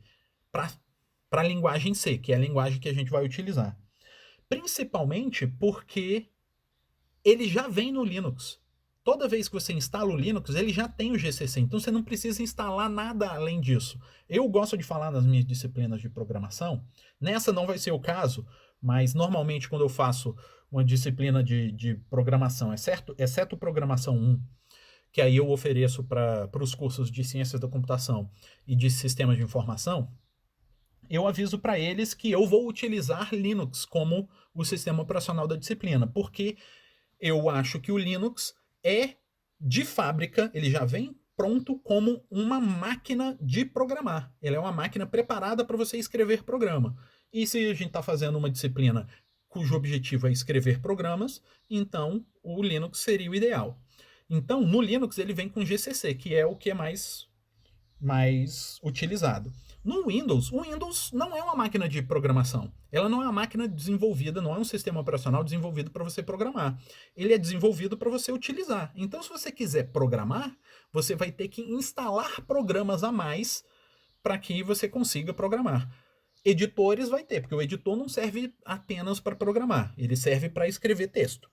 para a linguagem C, que é a linguagem que a gente vai utilizar. Principalmente porque ele já vem no Linux. Toda vez que você instala o Linux, ele já tem o GCC, então você não precisa instalar nada além disso. Eu gosto de falar nas minhas disciplinas de programação, nessa não vai ser o caso, mas normalmente quando eu faço uma disciplina de programação, exceto programação 1, que aí eu ofereço para os cursos de ciências da computação e de sistemas de informação, eu aviso para eles que eu vou utilizar Linux como o sistema operacional da disciplina, porque eu acho que o Linux é, de fábrica, ele já vem pronto como uma máquina de programar. Ele é uma máquina preparada para você escrever programa. E se a gente está fazendo uma disciplina cujo objetivo é escrever programas, então o Linux seria o ideal. Então, no Linux ele vem com GCC, que é o que é mais utilizado. No Windows, o Windows não é uma máquina de programação. Ela não é uma máquina desenvolvida, não é um sistema operacional desenvolvido para você programar. Ele é desenvolvido para você utilizar. Então, se você quiser programar, você vai ter que instalar programas a mais para que você consiga programar. Editores vai ter, porque o editor não serve apenas para programar, ele serve para escrever texto.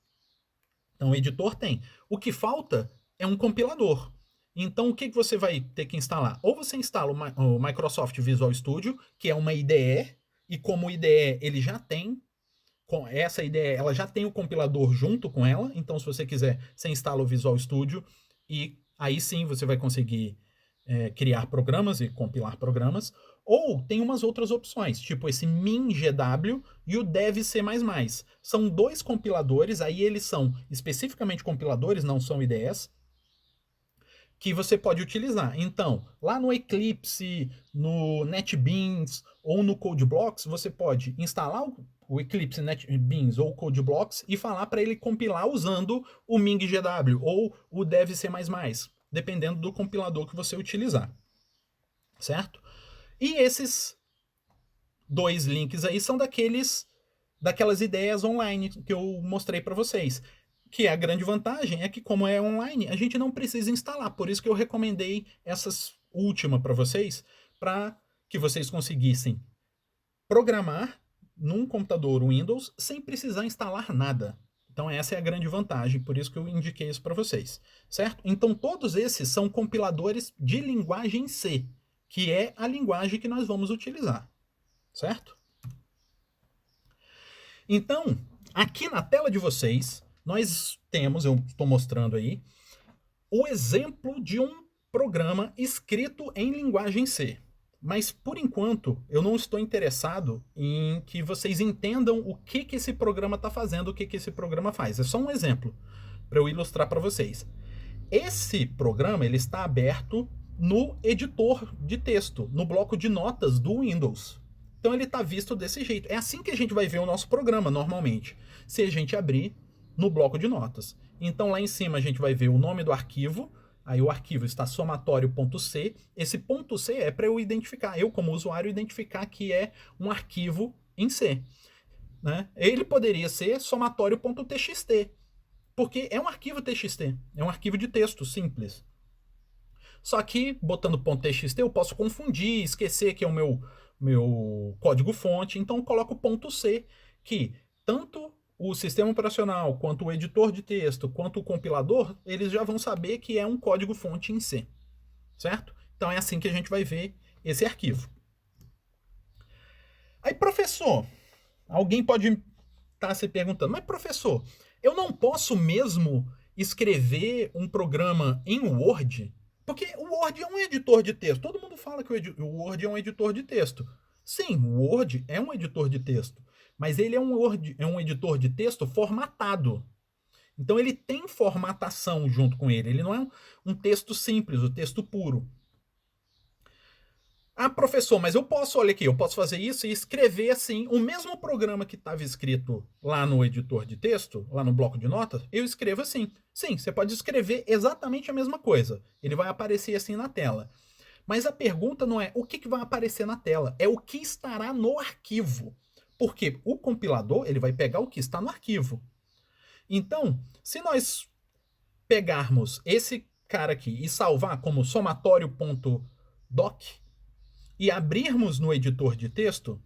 Então, o editor tem. O que falta é um compilador. Então, o que você vai ter que instalar? Ou você instala o Microsoft Visual Studio, que é uma IDE, e como IDE ele já tem, com essa IDE ela já tem o compilador junto com ela, então se você quiser, você instala o Visual Studio, e aí sim você vai conseguir criar programas e compilar programas. Ou tem umas outras opções, tipo esse MinGW e o DevC++. São dois compiladores, aí eles são especificamente compiladores, não são IDEs, que você pode utilizar. Então, lá no Eclipse, no NetBeans ou no CodeBlocks, você pode instalar o Eclipse, NetBeans ou CodeBlocks e falar para ele compilar usando o MinGW ou o DevC++, dependendo do compilador que você utilizar. Certo? E esses dois links aí são daquelas ideias online que eu mostrei para vocês. Que a grande vantagem é que, como é online, a gente não precisa instalar. Por isso que eu recomendei essas últimas para vocês, para que vocês conseguissem programar num computador Windows sem precisar instalar nada. Então essa é a grande vantagem, por isso que eu indiquei isso para vocês, certo? Então todos esses são compiladores de linguagem C, que é a linguagem que nós vamos utilizar, certo? Então, aqui na tela de vocês, nós temos, eu estou mostrando aí, o exemplo de um programa escrito em linguagem C. Mas, por enquanto, eu não estou interessado em que vocês entendam o que esse programa está fazendo, o que esse programa faz. É só um exemplo para eu ilustrar para vocês. Esse programa ele está aberto no editor de texto, no bloco de notas do Windows. Então ele está visto desse jeito. É assim que a gente vai ver o nosso programa normalmente, se a gente abrir no bloco de notas. Então lá em cima a gente vai ver o nome do arquivo, aí o arquivo está somatório.c, esse ponto C é para eu identificar, eu como usuário identificar que é um arquivo em C. né? Ele poderia ser somatório.txt, porque é um arquivo TXT, é um arquivo de texto simples. Só que, botando .txt, eu posso confundir, esquecer que é o meu código-fonte, então eu coloco .c, que tanto o sistema operacional, quanto o editor de texto, quanto o compilador, eles já vão saber que é um código-fonte em C, certo? Então é assim que a gente vai ver esse arquivo. Aí, professor, alguém pode estar se perguntando, mas professor, eu não posso mesmo escrever um programa em Word? Porque o Word é um editor de texto. Todo mundo fala que o Word é um editor de texto. Sim, o Word é um editor de texto. Mas ele é um editor de texto formatado. Então ele tem formatação junto com ele. Ele não é um texto simples, o texto puro. Ah, professor, mas eu posso, olha aqui, eu posso fazer isso e escrever assim, o mesmo programa que estava escrito lá no editor de texto, lá no bloco de notas, eu escrevo assim. Sim, você pode escrever exatamente a mesma coisa. Ele vai aparecer assim na tela. Mas a pergunta não é o que vai aparecer na tela, é o que estará no arquivo. Porque o compilador, ele vai pegar o que está no arquivo. Então, se nós pegarmos esse cara aqui e salvar como somatório.doc, e abrirmos no editor de texto,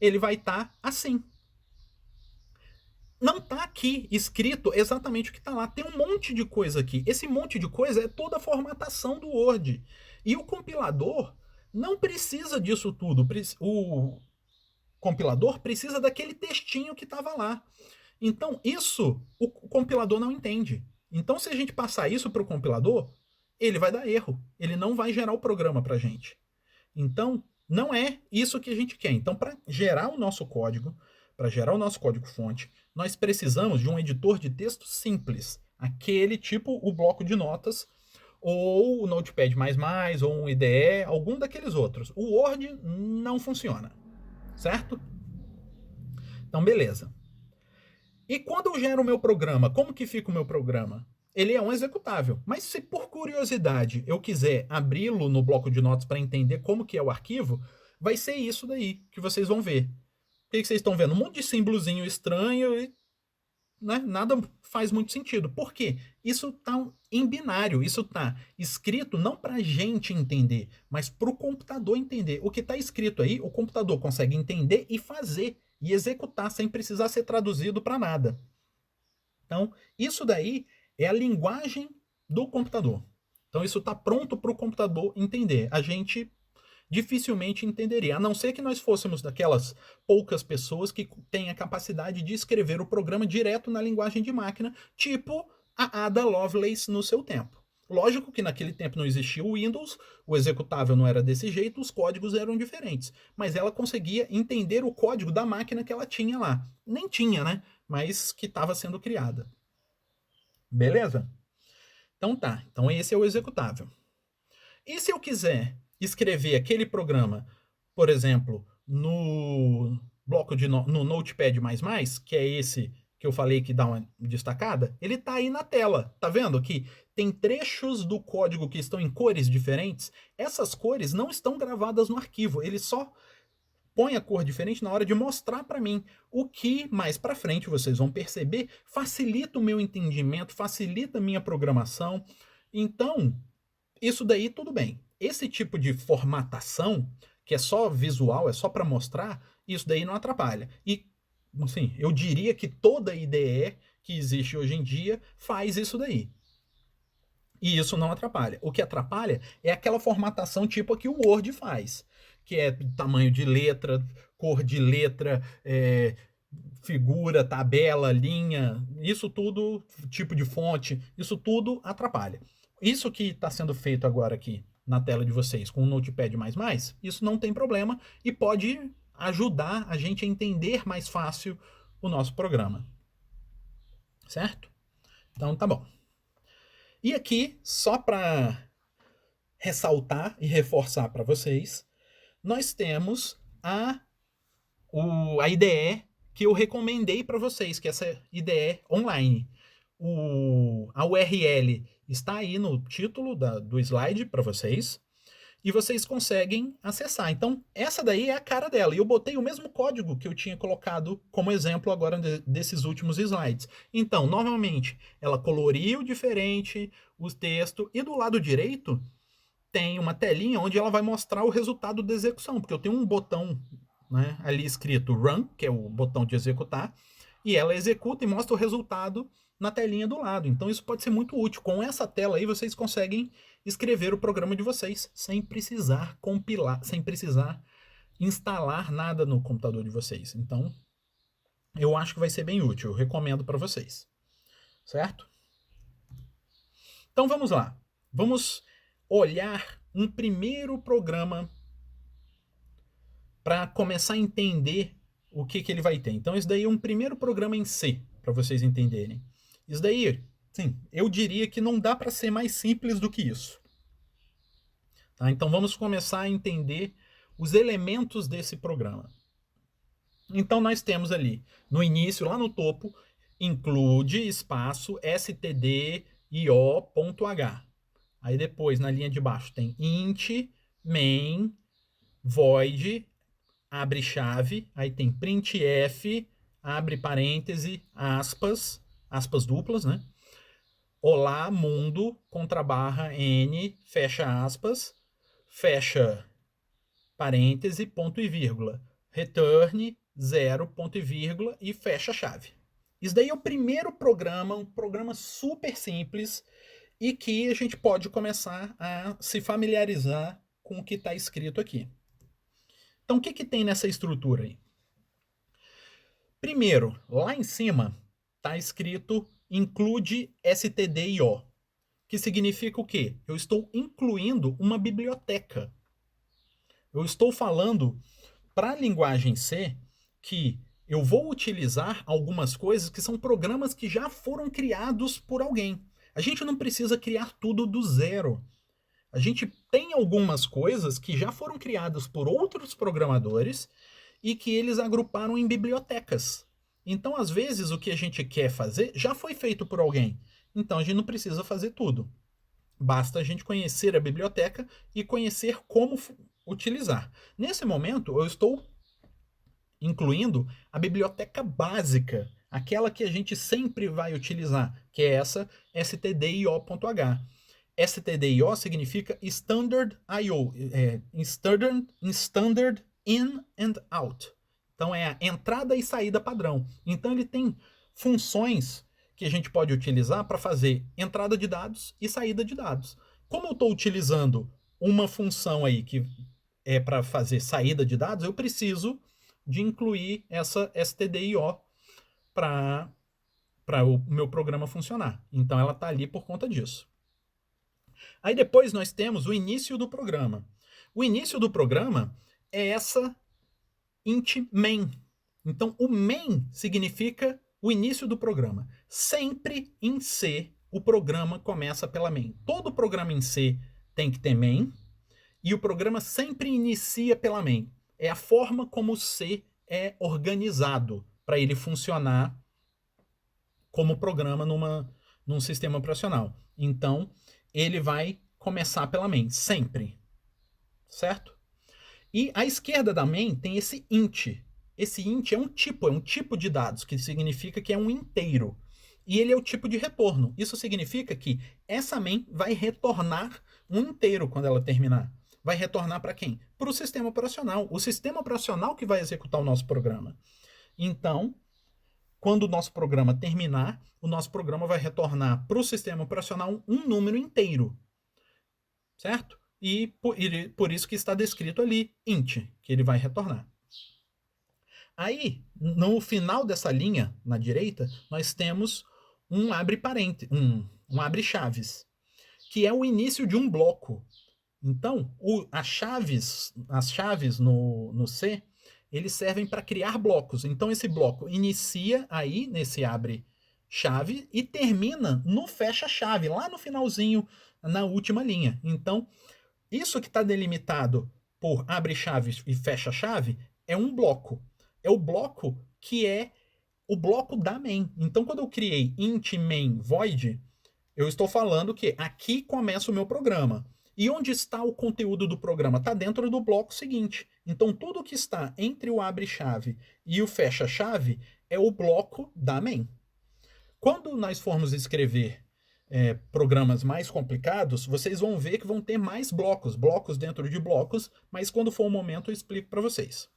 ele vai estar assim. Não está aqui escrito exatamente o que está lá. Tem um monte de coisa aqui. Esse monte de coisa é toda a formatação do Word. E o compilador não precisa disso tudo. O compilador precisa daquele textinho que estava lá. Então, isso o compilador não entende. Então, se a gente passar isso para o compilador, ele vai dar erro. Ele não vai gerar o programa para a gente. Então, não é isso que a gente quer. Então, para gerar o nosso código, para gerar o nosso código-fonte, nós precisamos de um editor de texto simples. Aquele tipo o bloco de notas, ou o Notepad++, ou um IDE, algum daqueles outros. O Word não funciona, certo? Então, beleza. E quando eu gero o meu programa, como que fica o meu programa? Ele é um executável. Mas se por curiosidade eu quiser abri-lo no bloco de notas para entender como que é o arquivo, vai ser isso daí que vocês vão ver. O que vocês estão vendo? Um monte de símbolozinho estranho e, né, nada faz muito sentido. Por quê? Isso está em binário. Isso está escrito não para a gente entender, mas para o computador entender. O que está escrito aí, o computador consegue entender e fazer e executar sem precisar ser traduzido para nada. Então, isso daí é a linguagem do computador. Então, isso está pronto para o computador entender. A gente dificilmente entenderia, a não ser que nós fôssemos daquelas poucas pessoas que têm a capacidade de escrever o programa direto na linguagem de máquina, tipo a Ada Lovelace no seu tempo. Lógico que naquele tempo não existia o Windows, o executável não era desse jeito, os códigos eram diferentes. Mas ela conseguia entender o código da máquina que ela tinha lá. Nem tinha, né? Mas que estava sendo criada. Beleza? Então tá. Então esse é o executável. E se eu quiser escrever aquele programa, por exemplo, no bloco no Notepad++, que é esse que eu falei que dá uma destacada, ele está aí na tela. Tá vendo que tem trechos do código que estão em cores diferentes? Essas cores não estão gravadas no arquivo, ele só põe a cor diferente na hora de mostrar para mim, o que mais para frente vocês vão perceber facilita o meu entendimento, facilita a minha programação. Então, isso daí tudo bem. Esse tipo de formatação, que é só visual, é só para mostrar, isso daí não atrapalha. E, assim, eu diria que toda IDE que existe hoje em dia faz isso daí. E isso não atrapalha. O que atrapalha é aquela formatação tipo a que o Word faz, que é tamanho de letra, cor de letra, figura, tabela, linha, isso tudo, tipo de fonte, isso tudo atrapalha. Isso que está sendo feito agora aqui na tela de vocês com o Notepad++, isso não tem problema e pode ajudar a gente a entender mais fácil o nosso programa. Certo? Então tá bom. E aqui, só para ressaltar e reforçar para vocês, nós temos a IDE que eu recomendei para vocês, que é essa IDE online. A URL está aí no título do slide para vocês. e vocês conseguem acessar. Então, essa daí é a cara dela. E eu botei o mesmo código que eu tinha colocado como exemplo agora desses últimos slides. Então, novamente, ela coloriu diferente o texto e do lado direito tem uma telinha onde ela vai mostrar o resultado da execução, porque eu tenho um botão, né, ali escrito Run, que é o botão de executar, e ela executa e mostra o resultado na telinha do lado. Então isso pode ser muito útil. Com essa tela aí vocês conseguem escrever o programa de vocês sem precisar compilar, sem precisar instalar nada no computador de vocês. Então eu acho que vai ser bem útil, eu recomendo para vocês. Certo? Então vamos lá. Vamos olhar um primeiro programa para começar a entender o que ele vai ter. Então, isso daí é um primeiro programa em C, para vocês entenderem. Isso daí, sim, eu diria que não dá para ser mais simples do que isso. Tá? Então, vamos começar a entender os elementos desse programa. Então, nós temos ali, no início, lá no topo, include espaço stdio.h. Aí depois, na linha de baixo, tem int, main, void, abre chave, aí tem printf, abre parêntese, aspas, aspas duplas, né? Olá, mundo, contrabarra n, fecha aspas, fecha parêntese, ponto e vírgula. Return, zero, ponto e vírgula, e fecha chave. Isso daí é o primeiro programa, um programa super simples e que a gente pode começar a se familiarizar com o que está escrito aqui. Então, o que tem nessa estrutura aí? Primeiro, lá em cima está escrito include stdio, que significa o quê? Eu estou incluindo uma biblioteca. Eu estou falando para a linguagem C que eu vou utilizar algumas coisas que são programas que já foram criados por alguém. A gente não precisa criar tudo do zero. A gente tem algumas coisas que já foram criadas por outros programadores e que eles agruparam em bibliotecas. Então, às vezes, o que a gente quer fazer já foi feito por alguém. Então, a gente não precisa fazer tudo. Basta a gente conhecer a biblioteca e conhecer como utilizar. Nesse momento, eu estou incluindo a biblioteca básica, aquela que a gente sempre vai utilizar, que é essa stdio.h. stdio significa Standard I/O, Standard In and Out. Então é a entrada e saída padrão. Então ele tem funções que a gente pode utilizar para fazer entrada de dados e saída de dados. Como eu estou utilizando uma função aí que é para fazer saída de dados, eu preciso de incluir essa stdio para o meu programa funcionar. Então ela está ali por conta disso. Aí depois nós temos o início do programa. O início do programa é essa int main. Então o main significa o início do programa. Sempre em C o programa começa pela main. Todo programa em C tem que ter main e o programa sempre inicia pela main. É a forma como o C é organizado para ele funcionar como programa num sistema operacional. Então, ele vai começar pela main, sempre. Certo? E à esquerda da main tem esse int. Esse int é um tipo de dados, que significa que é um inteiro. E ele é o tipo de retorno. Isso significa que essa main vai retornar um inteiro quando ela terminar. Vai retornar para quem? Para o sistema operacional. O sistema operacional que vai executar o nosso programa. Então, quando o nosso programa terminar, o nosso programa vai retornar para o sistema operacional um número inteiro. Certo? E por isso que está descrito ali int, que ele vai retornar. Aí, no final dessa linha, na direita, nós temos um abre parênteses, um abre chaves, que é o início de um bloco. Então, as chaves no C, eles servem para criar blocos. Então, esse bloco inicia aí nesse abre chave e termina no fecha chave, lá no finalzinho, na última linha. Então, isso que está delimitado por abre chave e fecha chave é um bloco. É o bloco que é o bloco da main. Então, quando eu criei int main void, eu estou falando que aqui começa o meu programa. E onde está o conteúdo do programa? Está dentro do bloco seguinte. Então, tudo que está entre o abre-chave e o fecha-chave é o bloco da main. Quando nós formos escrever programas mais complicados, vocês vão ver que vão ter mais blocos dentro de blocos, mas quando for o momento eu explico para vocês.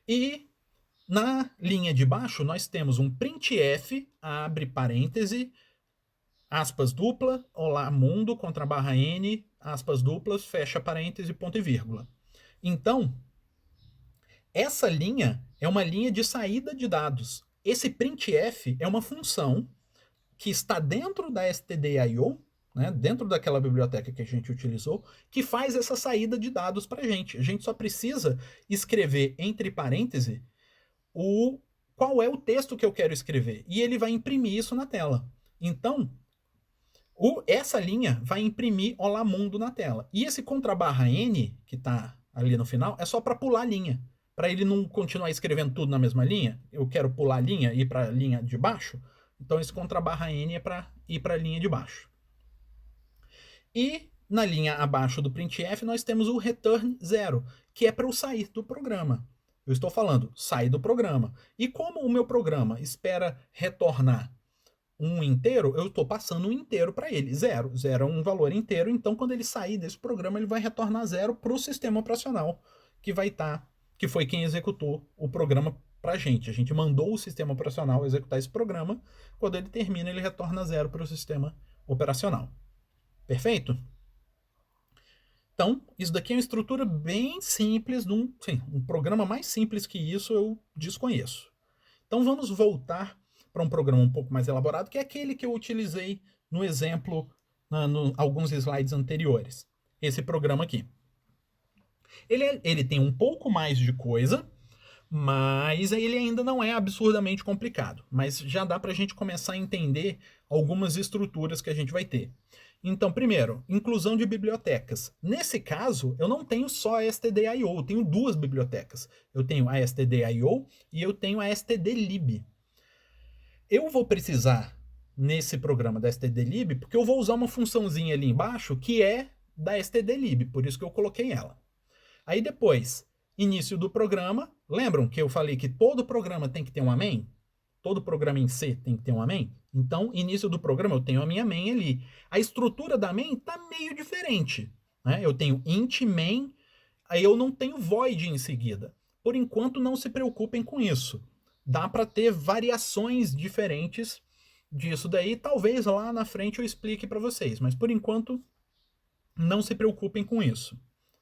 E na linha de baixo nós temos um printf, abre parêntese, aspas dupla, olá mundo, contra barra n, aspas duplas, fecha parêntese, ponto e vírgula. Então, essa linha é uma linha de saída de dados. Esse printf é uma função que está dentro da stdio, né, dentro daquela biblioteca que a gente utilizou, que faz essa saída de dados para a gente. A gente só precisa escrever entre parênteses qual é o texto que eu quero escrever. E ele vai imprimir isso na tela. Então, essa linha vai imprimir Olá Mundo na tela. E esse contrabarra N, que está ali no final, é só para pular a linha. Para ele não continuar escrevendo tudo na mesma linha. Eu quero pular a linha e ir para a linha de baixo. Então esse contrabarra N é para ir para a linha de baixo. E na linha abaixo do printf nós temos o return 0, que é para eu sair do programa. Eu estou falando, sair do programa. E como o meu programa espera retornar um inteiro, eu estou passando um inteiro para ele, 0. 0 é um valor inteiro, então quando ele sair desse programa, ele vai retornar 0 para o sistema operacional, que vai estar, que foi quem executou o programa para a gente. A gente mandou o sistema operacional executar esse programa, quando ele termina, ele retorna 0 para o sistema operacional. Perfeito? Então, isso daqui é uma estrutura bem simples, um programa mais simples que isso eu desconheço. Então vamos voltar para um programa um pouco mais elaborado, que é aquele que eu utilizei no exemplo, alguns slides anteriores. Esse programa aqui. Ele tem um pouco mais de coisa, mas ele ainda não é absurdamente complicado. Mas já dá para a gente começar a entender algumas estruturas que a gente vai ter. Então, primeiro, inclusão de bibliotecas. Nesse caso, eu não tenho só a stdio, eu tenho duas bibliotecas. Eu tenho a stdio e eu tenho a stdlib. Eu vou precisar, nesse programa da stdlib, porque eu vou usar uma funçãozinha ali embaixo que é da stdlib, por isso que eu coloquei ela. Aí depois, início do programa. Lembram que eu falei que todo programa tem que ter uma main? Todo programa em C tem que ter uma main? Então, início do programa, eu tenho a minha main ali. A estrutura da main está meio diferente. Né? Eu tenho int main, aí eu não tenho void em seguida. Por enquanto, não se preocupem com isso. Dá para ter variações diferentes disso daí. Talvez lá na frente eu explique para vocês, mas por enquanto, não se preocupem com isso.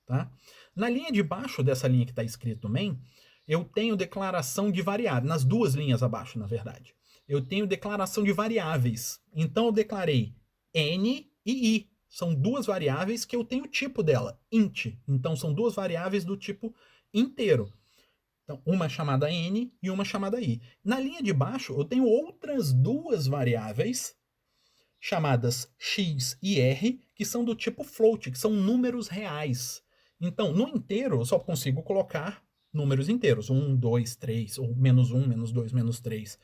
Tá? Na linha de baixo dessa linha que está escrito main, eu tenho declaração de variáveis, nas duas linhas abaixo, na verdade. Eu tenho declaração de variáveis. Então eu declarei n e i. São duas variáveis que eu tenho o tipo dela, int. Então são duas variáveis do tipo inteiro. Então, uma chamada n e uma chamada i. Na linha de baixo, eu tenho outras duas variáveis chamadas x e r, que são do tipo float, que são números reais. Então, no inteiro, eu só consigo colocar números inteiros, 1, 2, 3, ou menos 1, menos 2, menos 3.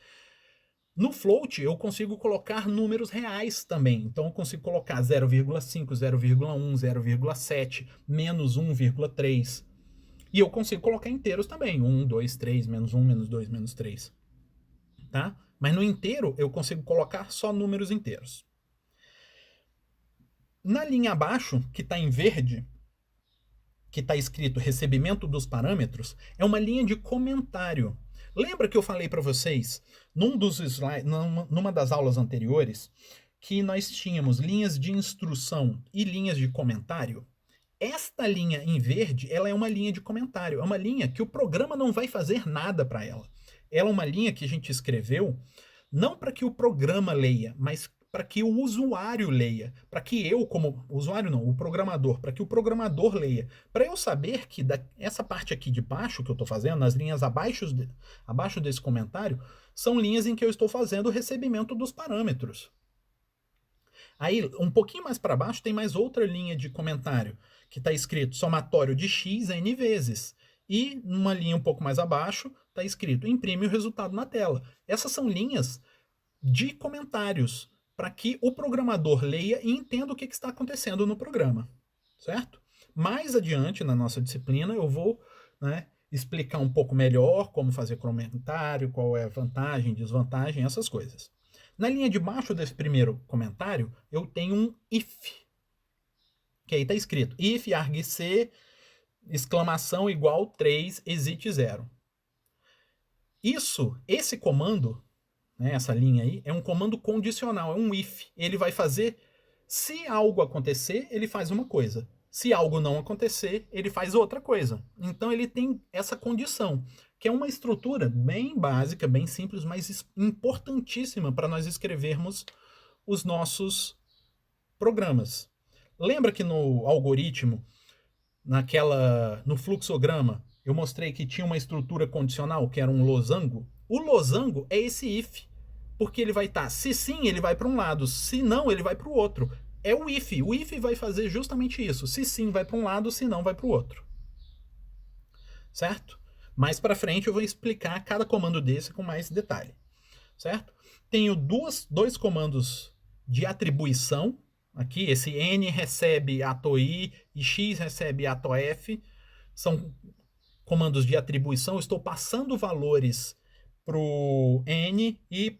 No float, eu consigo colocar números reais também. Então, eu consigo colocar 0,5, 0,1, 0,7, menos 1,3. E eu consigo colocar inteiros também, 1, 2, 3, menos 1, menos 2, menos 3. Tá? Mas no inteiro, eu consigo colocar só números inteiros. Na linha abaixo, que está em verde, que está escrito recebimento dos parâmetros, é uma linha de comentário. Lembra que eu falei para vocês, numa das aulas anteriores, que nós tínhamos linhas de instrução e linhas de comentário? Esta linha em verde, ela é uma linha de comentário. É uma linha que o programa não vai fazer nada para ela. Ela é uma linha que a gente escreveu não para que o programa leia, mas para que o usuário leia, para que eu, como usuário não, o programador, para que o programador leia, para eu saber que essa parte aqui de baixo que eu estou fazendo, nas linhas abaixo desse comentário, são linhas em que eu estou fazendo o recebimento dos parâmetros. Aí, um pouquinho mais para baixo, tem mais outra linha de comentário, que está escrito somatório de x n vezes. E, numa linha um pouco mais abaixo, está escrito imprime o resultado na tela. Essas são linhas de comentários. para que o programador leia e entenda o que está acontecendo no programa, certo? Mais adiante na nossa disciplina eu vou, né, explicar um pouco melhor como fazer comentário, qual é a vantagem, desvantagem, essas coisas. Na linha de baixo desse primeiro comentário, eu tenho um if, que aí está escrito if argc exclamação igual 3 exit 0. Esse comando, né, essa linha aí, é um comando condicional, é um if. Ele vai fazer, se algo acontecer, ele faz uma coisa. Se algo não acontecer, ele faz outra coisa. Então ele tem essa condição, que é uma estrutura bem básica, bem simples, mas importantíssima para nós escrevermos os nossos programas. Lembra que no algoritmo, no fluxograma, eu mostrei que tinha uma estrutura condicional, que era um losango? O losango é esse if, porque ele vai estar, se sim, ele vai para um lado, se não, ele vai para o outro. É o if. O if vai fazer justamente isso. Se sim, vai para um lado, se não, vai para o outro. Certo? Mais para frente eu vou explicar cada comando desse com mais detalhe. Certo? Tenho dois comandos de atribuição. Aqui, esse N recebe ato I e X recebe ato F. São comandos de atribuição. Eu estou passando valores para o N e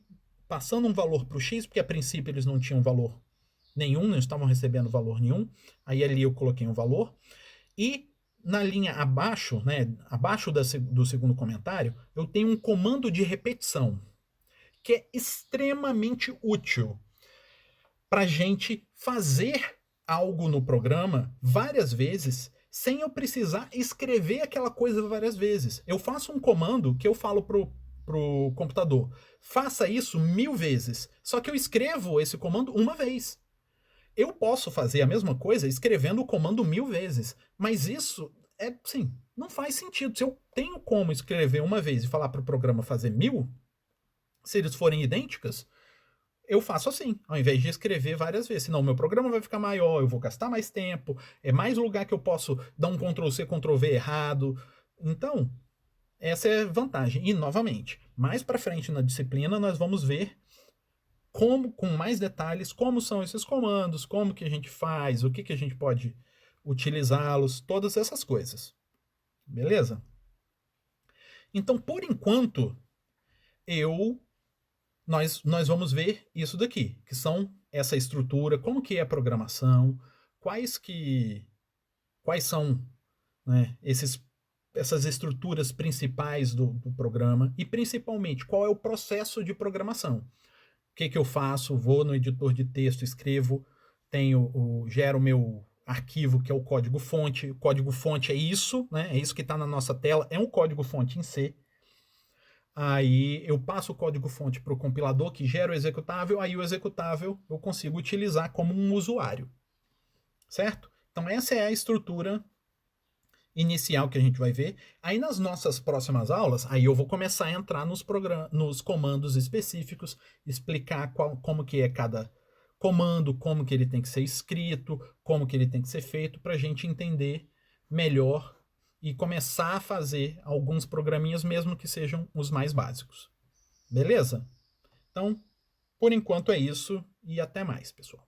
passando um valor para o X, porque a princípio eles não tinham valor nenhum, não estavam recebendo valor nenhum. Aí ali eu coloquei um valor. E na linha abaixo, né, abaixo do segundo comentário, eu tenho um comando de repetição, que é extremamente útil para a gente fazer algo no programa várias vezes sem eu precisar escrever aquela coisa várias vezes. Eu faço um comando que eu falo pro computador, faça isso 1000 vezes, só que eu escrevo esse comando uma vez. Eu posso fazer a mesma coisa escrevendo o comando 1000 vezes, mas isso sim, não faz sentido. Se eu tenho como escrever uma vez e falar para o programa fazer 1000, se eles forem idênticas, eu faço assim, ao invés de escrever várias vezes. Senão o meu programa vai ficar maior, eu vou gastar mais tempo, é mais lugar que eu posso dar um Ctrl+C, Ctrl+V errado. Então, essa é a vantagem. E, novamente, mais para frente na disciplina, nós vamos ver como, com mais detalhes, como são esses comandos, como que a gente faz, o que a gente pode utilizá-los, todas essas coisas. Beleza? Então, por enquanto, nós vamos ver isso daqui, que são essa estrutura, como que é a programação, quais são, né, essas estruturas principais do programa e, principalmente, qual é o processo de programação. O que eu faço? Vou no editor de texto, escrevo, gero o meu arquivo, que é o código-fonte. O código-fonte é isso, né? É isso que está na nossa tela, é um código-fonte em C. Aí eu passo o código-fonte para o compilador, que gera o executável, aí o executável eu consigo utilizar como um usuário. Certo? Então essa é a estrutura inicial que a gente vai ver. Aí nas nossas próximas aulas, aí eu vou começar a entrar nos comandos específicos, explicar como que é cada comando, como que ele tem que ser escrito, como que ele tem que ser feito, para a gente entender melhor e começar a fazer alguns programinhas, mesmo que sejam os mais básicos. Beleza? Então, por enquanto é isso e até mais, pessoal.